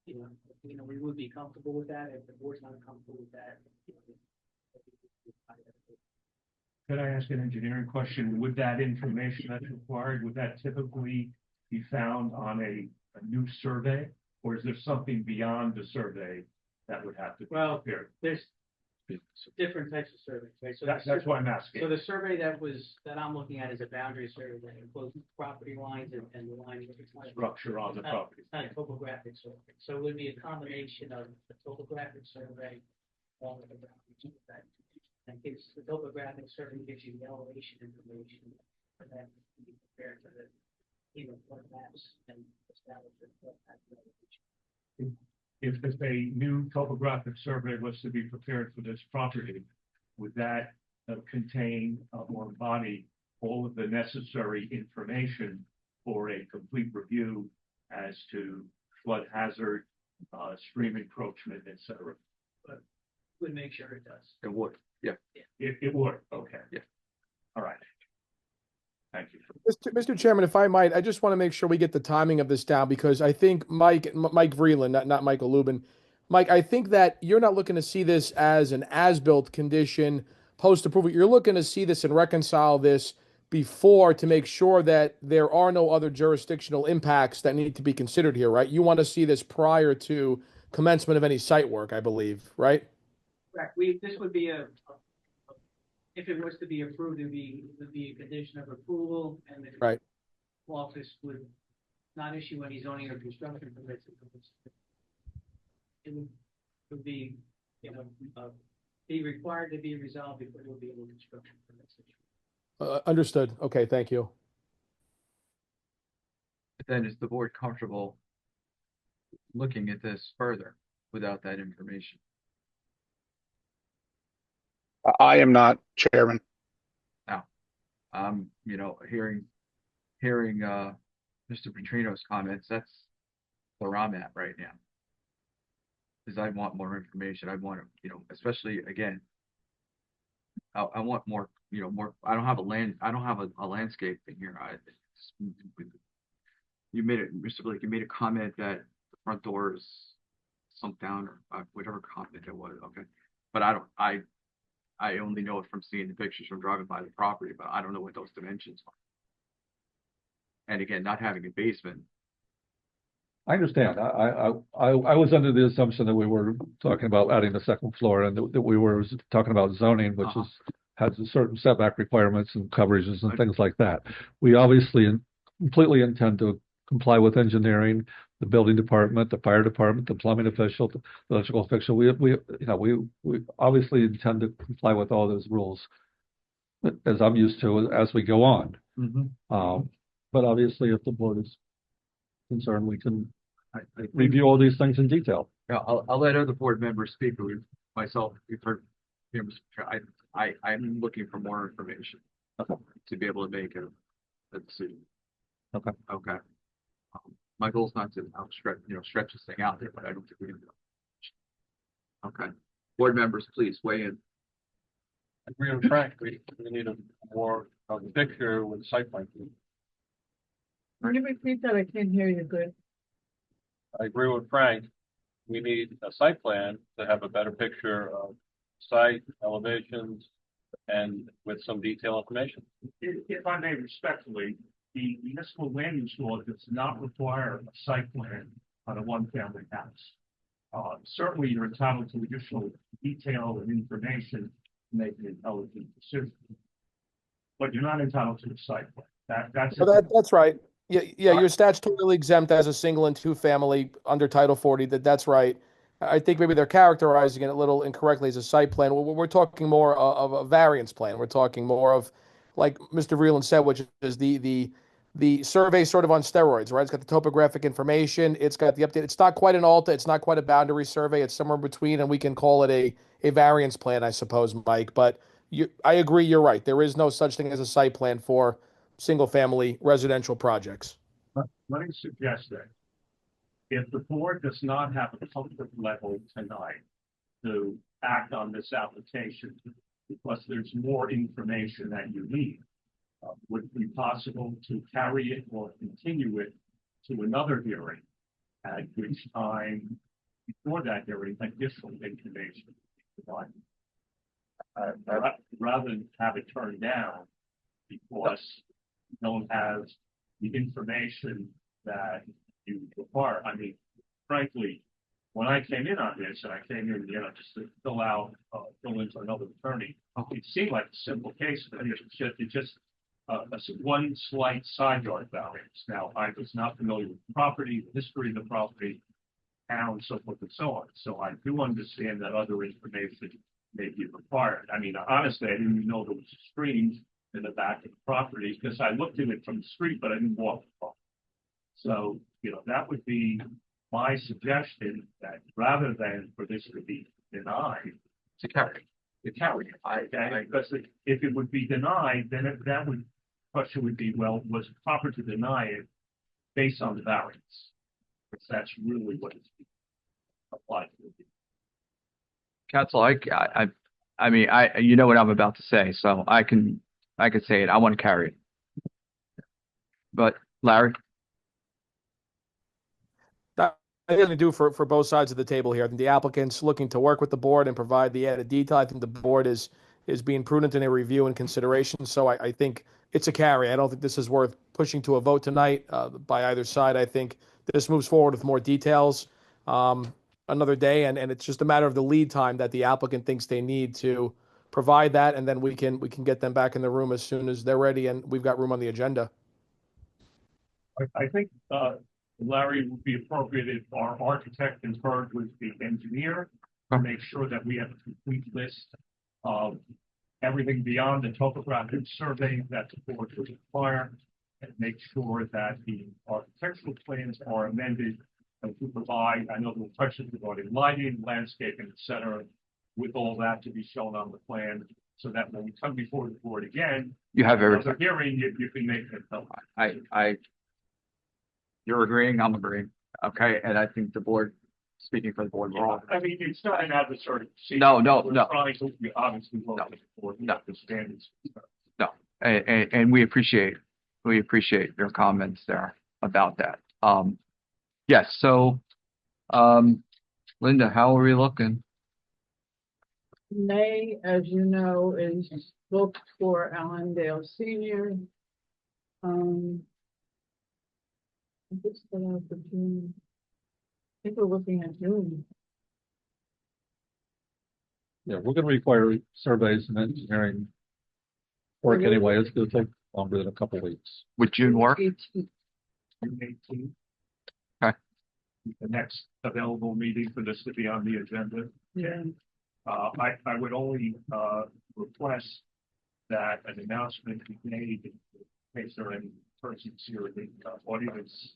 We would be comfortable with that. If the board's not comfortable with that, Could I ask an engineering question? Would that information that's required, would that typically be found on a new survey? Or is there something beyond the survey that would have to be prepared? There's different types of surveys, right? So that's why I'm asking. So the survey that I'm looking at is a boundary survey that includes property lines and the lines of the structure on the property. It's not a topographic survey. So it would be a combination of the topographic survey along with the boundary survey. And gives the topographic survey gives you the elevation information for that to be prepared for the flood maps and establish the flood elevation. If a new topographic survey was to be prepared for this property, would that contain or embody all of the necessary information for a complete review as to flood hazard, stream encroachment, et cetera? But would make sure it does. It would. Yeah. It would. Okay. Yeah. All right. Thank you. Mr. Chairman, if I might, I just want to make sure we get the timing of this down because I think Mike Vreeland, not Michael Lubin. Mike, I think that you're not looking to see this as an as-built condition post-approval. You're looking to see this and reconcile this before to make sure that there are no other jurisdictional impacts that need to be considered here, right? You want to see this prior to commencement of any site work, I believe, right? Correct. This would be if it was to be approved, it would be a condition of approval, and the Right. office would not issue any zoning or construction permits. It would be, be required to be resolved before there would be any construction permits. Understood. Okay, thank you. Then is the board comfortable looking at this further without that information? I am not, Chairman. Now, hearing Mr. Petrino's comments, that's where I'm at right now. Because I want more information. I want to, especially again, I want more, more. I don't have a landscape thing here. You made it, Mr. Blake. You made a comment that the front door is sunk down or whatever comment it was. Okay, but I only know it from seeing the pictures from driving by the property, but I don't know what those dimensions are. And again, not having a basement. I understand. I was under the assumption that we were talking about adding the second floor and that we were talking about zoning, which has certain setback requirements and coverages and things like that. We obviously completely intend to comply with engineering, the building department, the fire department, the plumbing official, the electrical official. We obviously intend to comply with all those rules as I'm used to as we go on. But obviously, if the board is concerned, we can review all these things in detail. Yeah, I'll let other board members speak. Myself, we've heard. I'm looking for more information to be able to make a decision. Okay. Okay. My goal is not to stretch this thing out there, but I don't think we can do it. Okay. Board members, please weigh in. I agree with Frank. We need a more of a picture with site plan. Can you repeat that? I can't hear you good. I agree with Frank. We need a site plan to have a better picture of site elevations and with some detailed information. If I may respectfully, the municipal land use law does not require a site plan on a one-family house. Certainly, you're entitled to additional detail and information to make an intelligent decision, but you're not entitled to a site plan. That's right. Yeah, you're statutorily exempt as a single and two family under Title 40. That's right. I think maybe they're characterizing it a little incorrectly as a site plan. We're talking more of a variance plan. We're talking more of, like Mr. Vreeland said, which is the survey sort of on steroids, right? It's got the topographic information. It's got the update. It's not quite an ALTA. It's not quite a boundary survey. It's somewhere in between, and we can call it a variance plan, I suppose, Mike. But I agree. You're right. There is no such thing as a site plan for single-family residential projects. Let me suggest that if the board does not have a comfort level tonight to act on this application, because there's more information that you need, would it be possible to carry it or continue it to another hearing, at which time, before that hearing, additional information is provided? Rather than have it turned down because you don't have the information that you require. I mean, frankly, when I came in on this, and I came in, just to fill into another attorney, it seemed like a simple case. It's just one slight side yard variance. Now, I was not familiar with the property, the history of the property, town, so forth and so on. So I do understand that other information may be required. I mean, honestly, I didn't even know there was a stream in the back of the property because I looked at it from the street, but I didn't walk the property. So, that would be my suggestion, that rather than for this to be denied, to carry. Because if it would be denied, then question would be, well, was it proper to deny it based on the variance? Because that's really what it's applied to. Council, I mean, you know what I'm about to say, so I can say it. I want to carry it. But Larry? That I think to do for both sides of the table here. I think the applicant's looking to work with the board and provide the added detail. I think the board is being prudent in their review and consideration. So I think it's a carry. I don't think this is worth pushing to a vote tonight by either side. I think this moves forward with more details another day, and it's just a matter of the lead time that the applicant thinks they need to provide that, and then we can get them back in the room as soon as they're ready and we've got room on the agenda. I think, Larry, would be appropriate if our architect conferred with the engineer to make sure that we have a complete list of everything beyond the topographic survey that the board would require, and make sure that the architectural plans are amended to provide, I know there were questions regarding lighting, landscaping, et cetera, with all that to be shown on the plan, so that when we come before the board again, You have another everything. hearing, you can make it. You're agreeing, I'm agreeing. Okay, and I think the board, speaking for the board, we're all. I mean, it's not an adversary. No. We're trying to, we obviously work with the board, the standards. No, and we appreciate your comments there about that. Yes, so, Linda, how are we looking? May, as you know, is booked for Allendale Senior. What's the last of June? I think we're looking at June. Yeah, we're gonna require surveys and engineering work anyway. It's gonna take longer than a couple of weeks. Would June work? June 18th. Okay. The next available meeting for this to be on the agenda. Yeah. I would only, request that an announcement be made in case there are any persons here in the audience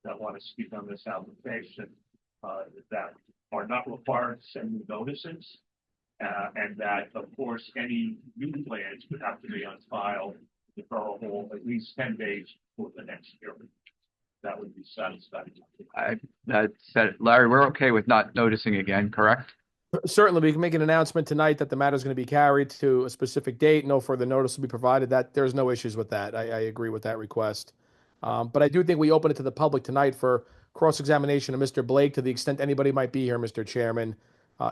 that want to speak on this application, that are not required to send new notices. And that, of course, any new plans would have to be on file deferrable at least 10 days for the next hearing. That would be satisfactory. That said, Larry, we're okay with not noticing again, correct? Certainly, we can make an announcement tonight that the matter is going to be carried to a specific date. No further notice will be provided. That there's no issues with that. I agree with that request. But I do think we open it to the public tonight for cross-examination of Mr. Blake to the extent anybody might be here, Mr. Chairman.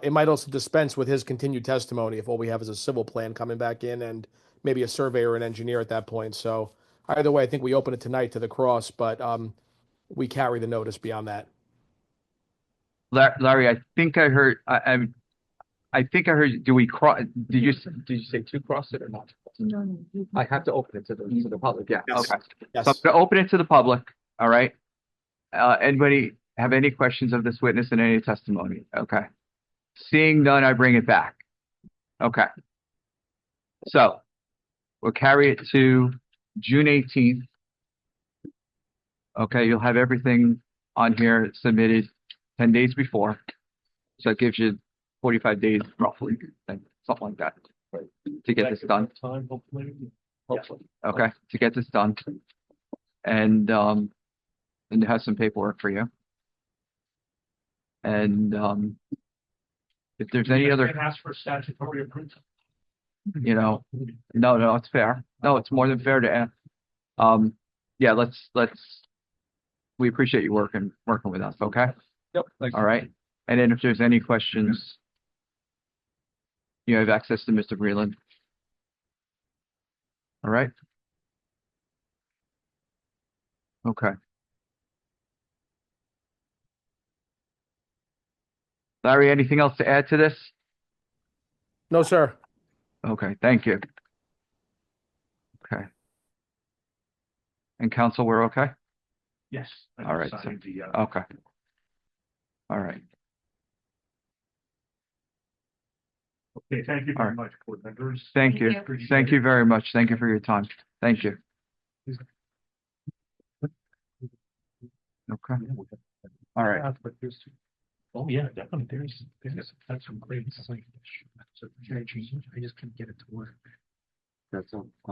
It might also dispense with his continued testimony if all we have is a civil plan coming back in and maybe a surveyor or an engineer at that point. So either way, I think we open it tonight to the cross, but we carry the notice beyond that. Larry, I think I heard, I think I heard, do we cross, did you say to cross it or not? No. I have to open it to the public, yeah, Yes. okay. Yes. So I'm gonna open it to the public, all right? Anybody have any questions of this witness and any testimony? Okay. Seeing none, I bring it back. Okay. So we'll carry it to June 18th. Okay, you'll have everything on here submitted 10 days before. So it gives you 45 days roughly, something like that, to get this done. Time, hopefully. Okay, to get this done. And it has some paperwork for you. And if there's any other, And ask for statutory approval. you know, no, it's fair. No, it's more than fair to ask. Yeah, let's, we appreciate you working with us, okay? Yep. Thanks. All right. And then if there's any questions, you have access to Mr. Breland. All right. Okay. Larry, anything else to add to this? No, sir. Okay, thank you. Okay. And counsel, we're okay? Yes. I All right. signed the, Okay. All right. Okay, thank you All very right. much, board members. Thank you. Appreciate Thank it. you very much. Thank you for your time. Thank you. Okay. All right. But there's, oh, yeah, definitely. That's some great. I just couldn't get it to work. That's all. I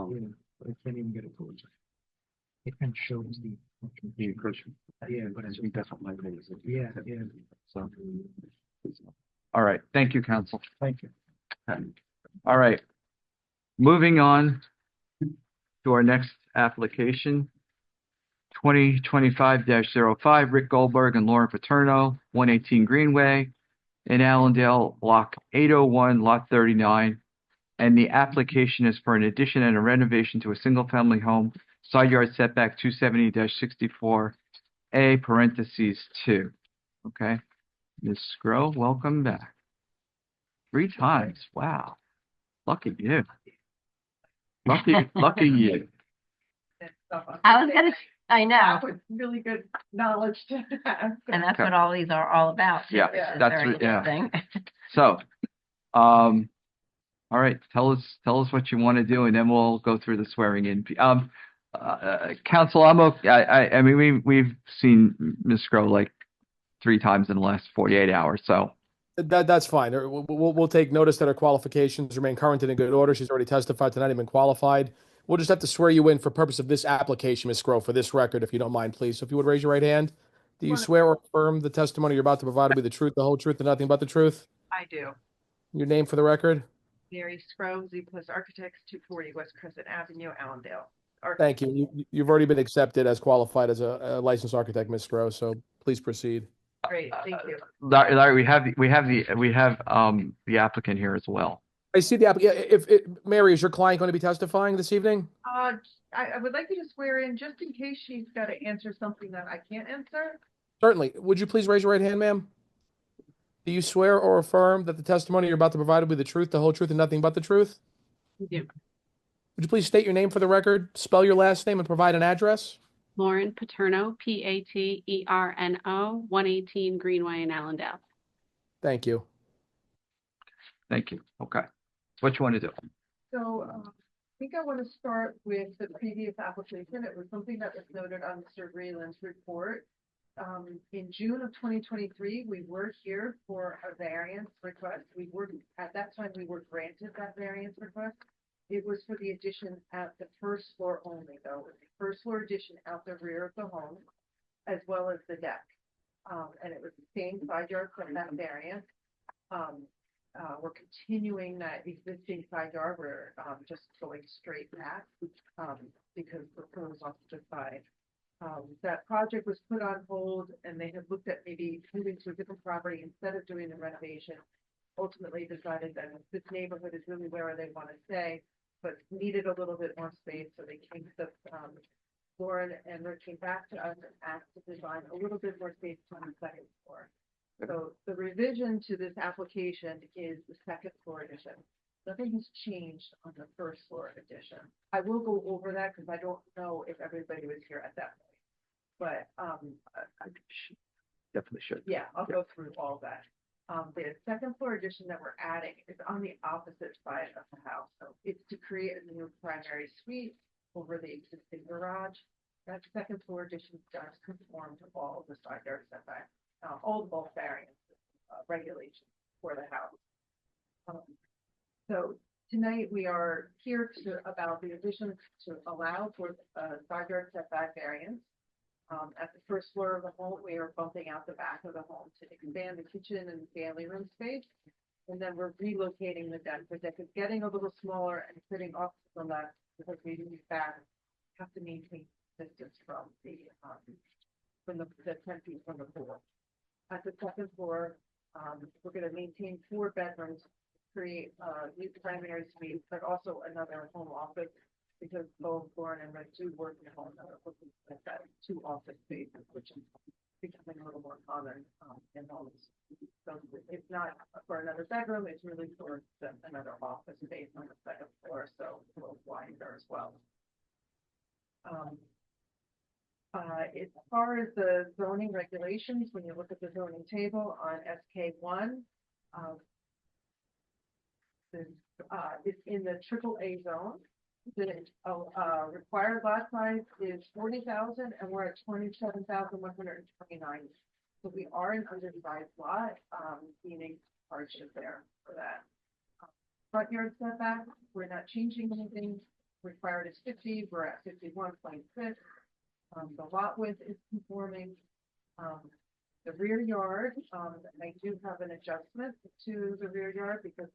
can't even get it to work. It kind of shows the encroachment. Yeah, but I think that's what my name is. Yeah. So, all right. Thank you, counsel. Thank you. Okay. All right. Moving on to our next application. 2025-05, Rick Goldberg and Lauren Paterno, 118 Greenway in Allendale, Block 801, Lot 39. And the application is for an addition and a renovation to a single-family home, side yard setback 270-64A, parentheses 2. Okay. Ms. Scrow, welcome back. 3 times. Wow. Lucky you. Lucky you. I was gonna, I know, That was really good knowledge to have. and that's what all these are all about. Yeah, This is that's very what- yeah. interesting. So, all right, tell us what you want to do, and then we'll go through the swearing in. Council, I'm okay. I mean, we've seen Ms. Scrow like 3 times in the last 48 hours, so. That's fine. We'll take notice that her qualifications remain current and in good order. She's already testified tonight and been qualified. We'll just have to swear you in for purpose of this application, Ms. Scrow, for this record, if you don't mind, please. So if you would raise your right hand. Do you swear or affirm the testimony you're about to provide will be the truth, the whole truth, and nothing but the truth? I do. Your name for the record? Mary Scrow, Z Plus Architects, 240 West Crescent Avenue, Allendale. Thank you. You've already been accepted as qualified as a licensed architect, Ms. Scrow, so please proceed. Great, thank you. Larry, we have the applicant here as well. I see the Mary, is your client going to be testifying this evening? I would like you to swear in just in case she's got to answer something that I can't answer. Certainly. Would you please raise your right hand, ma'am? Do you swear or affirm that the testimony you're about to provide will be the truth, the whole truth, and nothing but the truth? Yeah. Would you please state your name for the record, spell your last name, and provide an address? Lauren Paterno, Paterno, 118 Greenway in Allendale. Thank you. Thank you. Okay. What you want to do? So I think I want to start with the previous application. It was something that was noted on Mr. Breland's report. In June of 2023, we were here for a variance request. At that time, we were granted that variance request. It was for the addition at the first floor only, though. It was the first floor addition out the rear of the home, as well as the deck. And it was the same side yard setback variance. We're continuing that existing side yard. We're just going straight back because we're closed off to the side. That project was put on hold, and they had looked at maybe moving to a different property instead of doing the renovation. Ultimately decided that this neighborhood is really where they want to stay, but needed a little bit more space, so they came to Lauren and Rick came back to us and asked to design a little bit more space on the second floor. So the revision to this application is the second floor addition. Nothing has changed on the first floor addition. I will go over that because I don't know if everybody was here at that point. But I definitely should. Yeah, I'll go through all that. The second floor addition that we're adding is on the opposite side of the house. So it's to create a new primary suite over the existing garage. That second floor addition does conform to all of the side yard setbacks, all the bulk variance regulations for the house. So tonight we are here about the addition to allow for side yard setback variance. At the first floor of the home, we are bumping out the back of the home to expand the kitchen and family room space. And then we're relocating the deck. The deck is getting a little smaller and sitting off to the left because we move back, have to maintain distance from the 10 feet from the pool. At the second floor, we're going to maintain 4 bedrooms, create new primary suite, but also another home office. Because both Lauren and Rick do work in home, they're looking at that 2 office spaces, which is becoming a little more common in homes. So it's not for another bedroom, it's really for another office space on the second floor, so a little wider as well. As far as the zoning regulations, when you look at the zoning table on SK1, it's in the AAA zone. The required lot size is 40,000 and we're at 27,129. So we are an undersized lot, meaning hardship there for that. Front yard setback, we're not changing anything. Required is 50, we're at 51.6. The lot width is conforming. The rear yard, I do have an adjustment to the rear yard because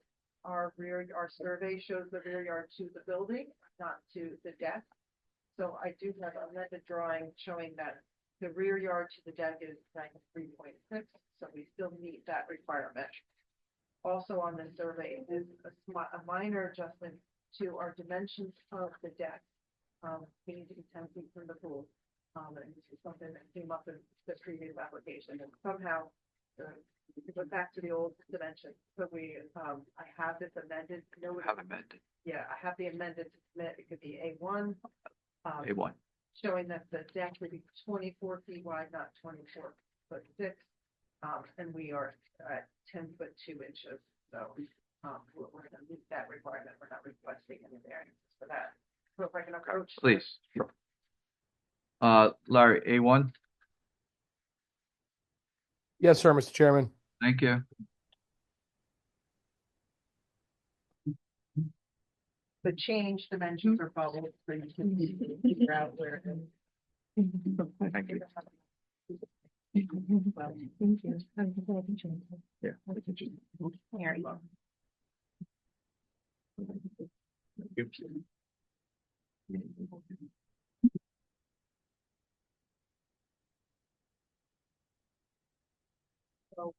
our survey shows the rear yard to the building, not to the deck. So I do have a method drawing showing that the rear yard to the deck is 93.6, so we still meet that requirement. Also on the survey is a minor adjustment to our dimensions of the deck. We need to be 10 feet from the pool. And this is something that came up in the previous application, and somehow we went back to the old dimension. So I have this amended. No, Have amended. yeah, I have the amended to submit. It could be A1. A1. Showing that the deck would be 24 feet wide, not 24'6". And we are at 10'2". So, we're gonna meet that requirement. We're not requesting any variances for that. So if I can approach. Please. Sure. Larry, A1. Yes, sir, Mr. Chairman. Thank you. The change dimensions are bubbled, so you can figure out where it is. Thank you. Well, Yeah. here you go. So,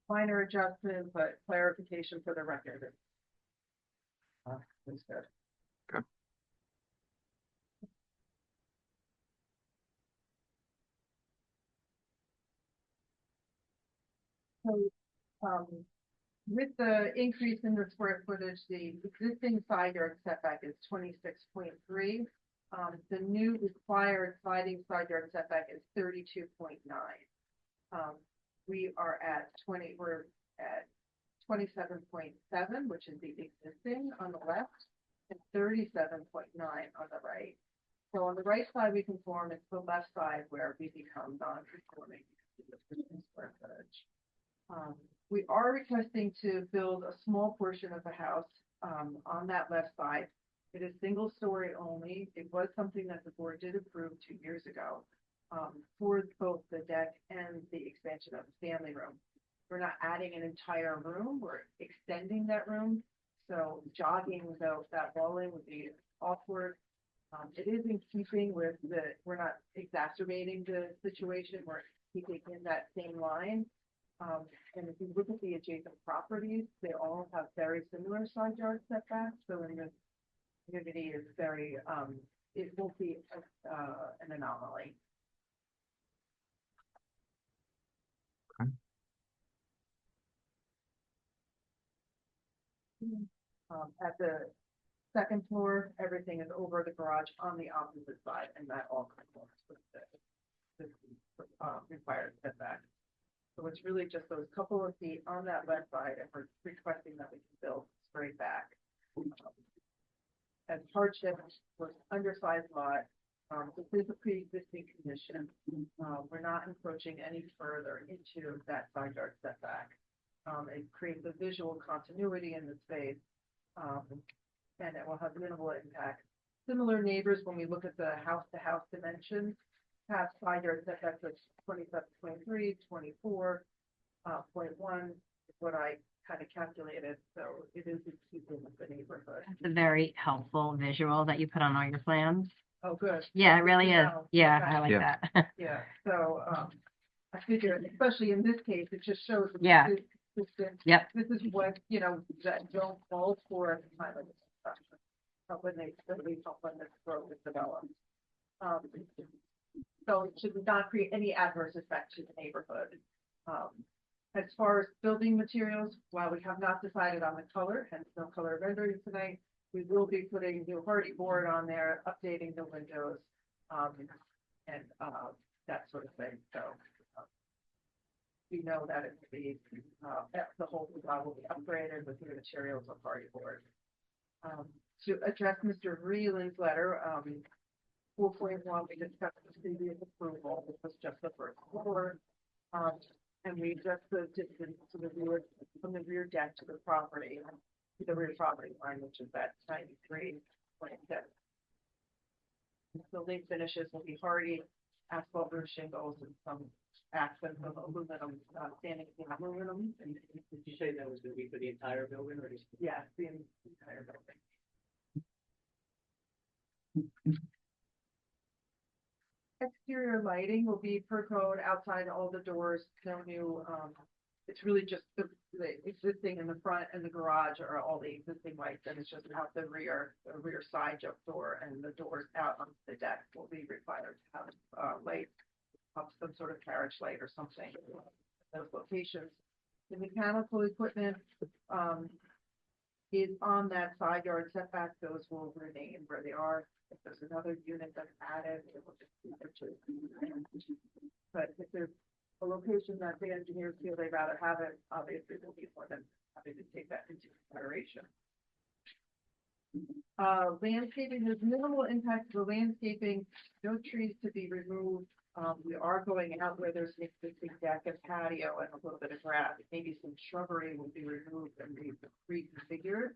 minor adjustment, but clarification for the record. That's good. Okay. So, with the increase in the square footage, the existing side yard setback is 26.3. The new required sliding side yard setback is 32.9. We are at we're at 27.7, which is the existing on the left, and 37.9 on the right. So on the right side, we conform. It's the left side where we become non-conforming because of the square footage. We are requesting to build a small portion of the house on that left side. It is single story only. It was something that the board did approve 2 years ago for both the deck and the expansion of the family room. We're not adding an entire room. We're extending that room. So jogging without that walling would be awkward. It is in keeping with we're not exacerbating the situation. We're keeping in that same line. And if you look at the adjacent properties, they all have very similar side yard setbacks. So in this community is very, it won't be an anomaly. Okay. At the second floor, everything is over the garage on the opposite side, and that all conforms with the required setback. So it's really just those couple of feet on that left side, and we're requesting that we can build straight back. As hardship was undersized lot, this is a pre-existing condition. We're not encroaching any further into that side yard setback. It creates a visual continuity in the space, and it will have minimal impact. Similar neighbors, when we look at the house-to-house dimensions, have side yard setbacks of 27.3, 24.1 is what I kind of calculated. So it is in keeping with the neighborhood. It's a very helpful visual that you put on all your plans. Oh, good. Yeah, it really is. Wow. Yeah, Okay. I like Yeah. that. Yeah, so, I figure, especially in this case, it just shows. that Yeah. this is consistent. Yep. This is what, that don't fall for at the time of construction. When this road is developed. So it should not create any adverse effect to the neighborhood. As far as building materials, while we have not decided on the color, hence no color rendering tonight, we will be putting new hardy board on there, updating the windows, and that sort of thing. So we know that it will be, the whole facade will be upgraded with new materials of hardy board. To address Mr. Vreeland's letter, 4.1, we discussed the previous approval. This was just the first floor. And we addressed the distance to the rear, from the rear deck to the property, to the rear property line, which is at 93.6. Building finishes will be hardy, asphalt roof shingles, and some accents of aluminum, standing in aluminum. And did you say that was going to be for the entire building or just? Yes, the entire building. Exterior lighting will be per code outside all the doors, no new, it's really just the existing in the front and the garage are all the existing lights, and it's just out the rear side jump door and the doors out onto the deck will be required to have, light, some sort of carriage light or something at those locations. The mechanical equipment, is on that side yard setback, those will remain where they are. If there's another unit that's added, it will just be there too. But if there's a location that the engineers feel they'd rather have it, obviously they'll be more than happy to take that into consideration. Landscaping, there's minimal impact to the landscaping, no trees to be removed. We are going out where there's an existing deck and patio and a little bit of grass. Maybe some shrubbery will be removed and reconfigured.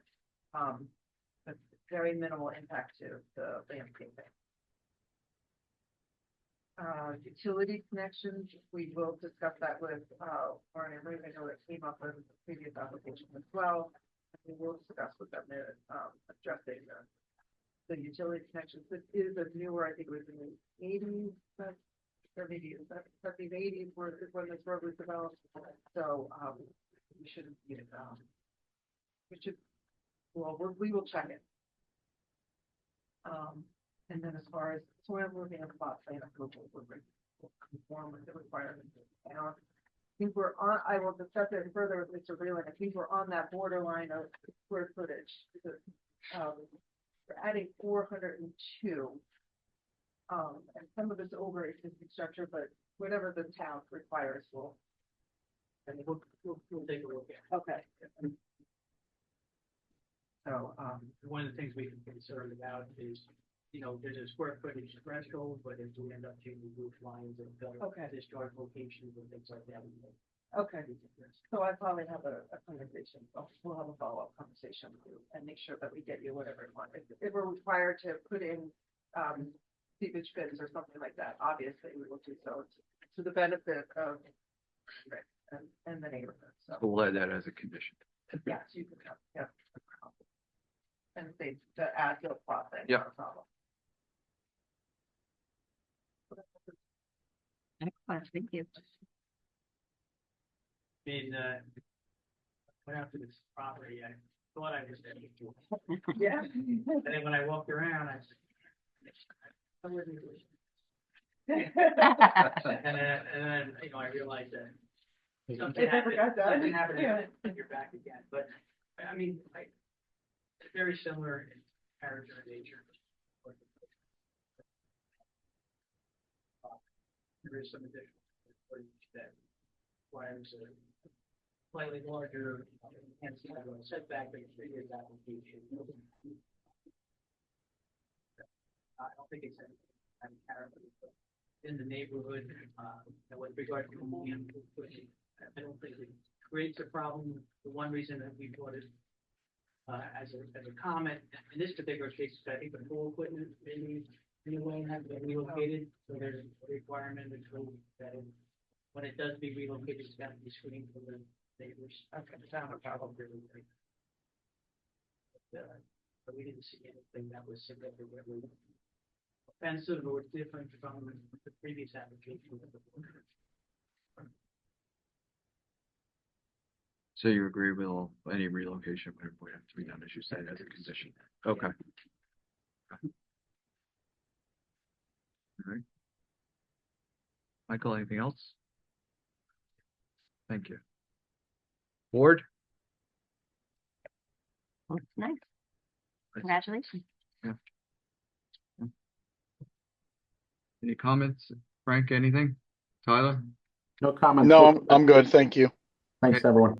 But very minimal impact to the landscaping. Utility connections, we will discuss that with Warren and Ruth. I know it came up in the previous application as well. We will discuss with them addressing the utility connections. This is a newer, I think it was in the 80s, or maybe the 70s, 80s, when this road was developed. So we shouldn't be we will check it. And then as far as soil moving and plot plan approval, will conform with the requirements. And I think we're on, I will discuss it further with Mr. Breland. I think we're on that borderline of square footage. Because, we're adding 402. And some of it's over existing structure, but whatever the town requires will. And we'll take a look at it. Okay. So, one of the things we can be concerned about is, there's a square footage threshold, but if we end up changing roof lines and discharge locations and things like that. Okay. So I probably have a conversation. We'll have a follow-up conversation with you and make sure that we get you whatever you want. If we're required to put in, seepage bins or something like that, obviously we will do so to the benefit of and the neighborhood. So We'll add that as a condition. yes, you can have, yeah. And say the as-built plot thing. Yeah. No problem. Excellent, thank you. Went out to this property, I thought I was there before. Yeah. And then when I walked around, I wouldn't do it. And then, I realized that something It never got done. happened, Yeah. and you're back again. But, I mean, it's very similar in character and nature. There is some additional that requires a slightly larger, setback than previous application. I don't think it's any character in the neighborhood, with regard to I don't think it creates a problem. The one reason that we brought it as a comment in this particular case, I think the pool equipment maybe in a way has been relocated, so there's a requirement that when it does be relocated, it's got to be screened for the neighbors. Okay, it's not a problem really. But we didn't see anything that was significantly offensive or different from the previous application. So you agree with any relocation would have to be done, as you said, as a condition? Okay. All right. Michael, anything else? Thank you. Board? Nice. Congratulations. Yeah. Any comments? Frank, anything? Tyler? No comments. No, I'm good. Thank you. Thanks, everyone.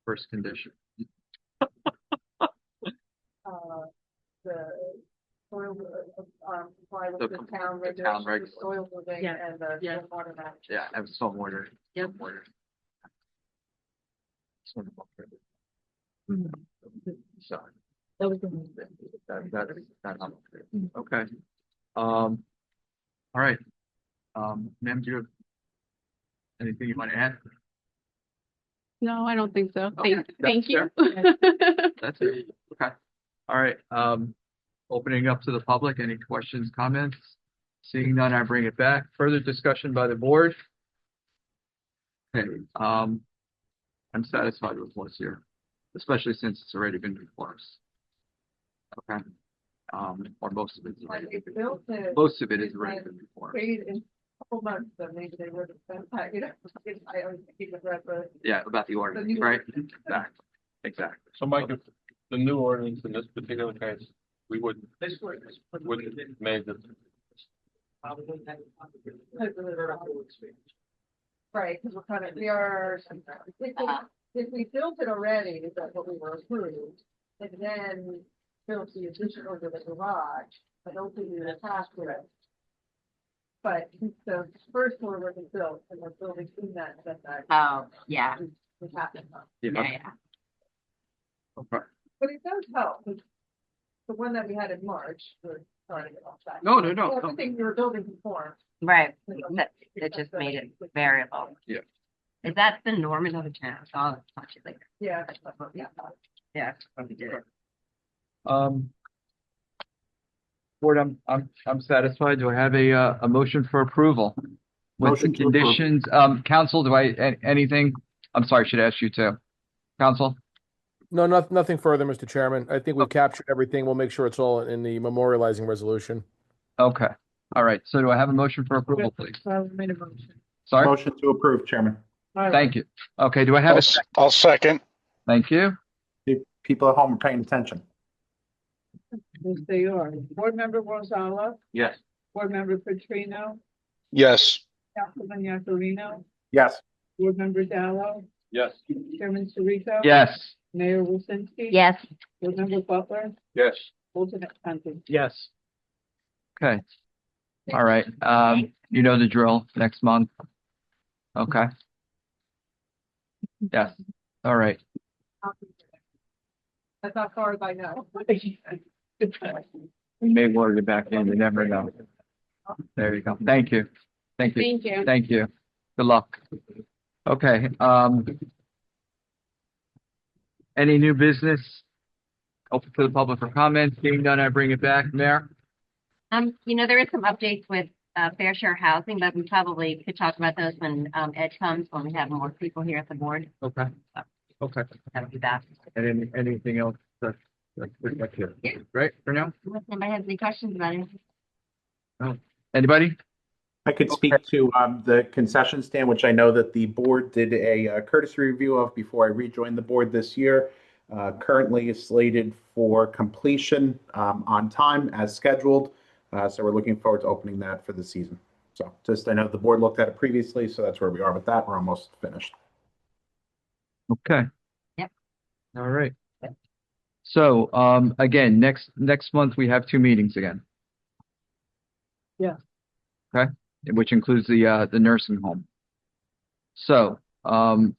First condition. The soil, comply with The the com- town the town regulations, soil moving Yeah. and the Yeah. water management. Yeah, and stormwater. Yep. Stormwater. So. That was Okay. All right. Ma'am, do you have anything you want to add? No, I don't think so. Okay, Thank you. That's it. Okay. All right, opening up to the public, any questions, comments? Seeing none, I bring it back. Further discussion by the board? Okay, I'm satisfied with what's here, especially since it's already been before us. Okay, or most of it's already, Like, they built it. most of it is already been before us. Paid in a couple months, so maybe they would have spent that, you know, I always keep it right, but. Yeah, about the ordinance, new right? ordinance. Exactly, exactly. So Mike, if the new ordinance in this particular case, we wouldn't have made the, Right, because we're kind of, we are, if we built it already, is that what we were approved? And then built the addition over the garage, I don't think we were attached to it. But the first floor wasn't built, and we're building in that setback. Oh, yeah. It happened. Yeah. Yeah, yeah. Okay. But it does help, 'cause the one that we had in March, we're sorry to get off track. No. Everything we were building before. Right. It just made it variable. Yeah. Is that the norm in other towns? I'll talk to you later. Yeah. Yeah. We did it. Board, I'm satisfied. Do I have a motion for approval? With the Motion to approve. conditions, council, anything? I'm sorry, I should ask you too. Council? No, nothing further, Mr. Chairman. I think we've captured everything. We'll make sure it's all in the memorializing resolution. Okay. All right. So do I have a motion for approval, please? I made a motion. Sorry? Motion to approve, Chairman. Thank you. Okay, do I have a second? I'll second. Thank you. People at home are paying attention. Yes, they are. Board Member Gonzalez, Yes. Board Member Petrino, Yes. Councilman Yakarino, Yes. Board Member Dallo, yes. Chairman Sariko. Yes. Mayor Wilsinski. Yes. Board Member Butler, Yes. alternate Hunting. Yes. Okay. All right. You know the drill next month. Okay. Yes. All right. That's how far as I know. We may work it back in. You never know. There you go. Thank you. Thank you. Thank you. Thank you. Good luck. Okay, any new business? Open to the public for comments. Being done, I bring it back. Mayor? There is some updates with fair share housing, but we probably could talk about those when Ed comes, when we have more people here at the board. Okay. Okay. That'll be that. And anything else that's back here? Right, for now? Unless anybody has any questions about it. Anybody? I could speak to the concession stand, which I know that the board did a courtesy review of before I rejoined the board this year. Currently is slated for completion on time as scheduled. So we're looking forward to opening that for the season. So just, I know the board looked at it previously, so that's where we are with that. We're almost finished. Okay. Yep. All right. So, again, next month we have 2 meetings again. Yeah. Okay, which includes the nursing home. So,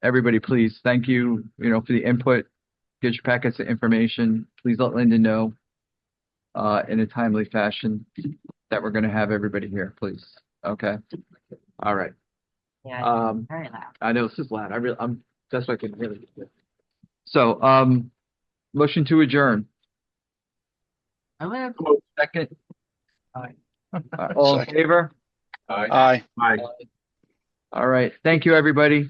everybody, please, thank you, for the input. Get your packets of information. Please let Linda know, in a timely fashion that we're going to have everybody here, please. Okay. All right. Yeah, it's very loud. I know this is loud. That's what I can really do. So, motion to adjourn. Second. Aye. All in favor? Aye. Aye. All right. Thank you, everybody.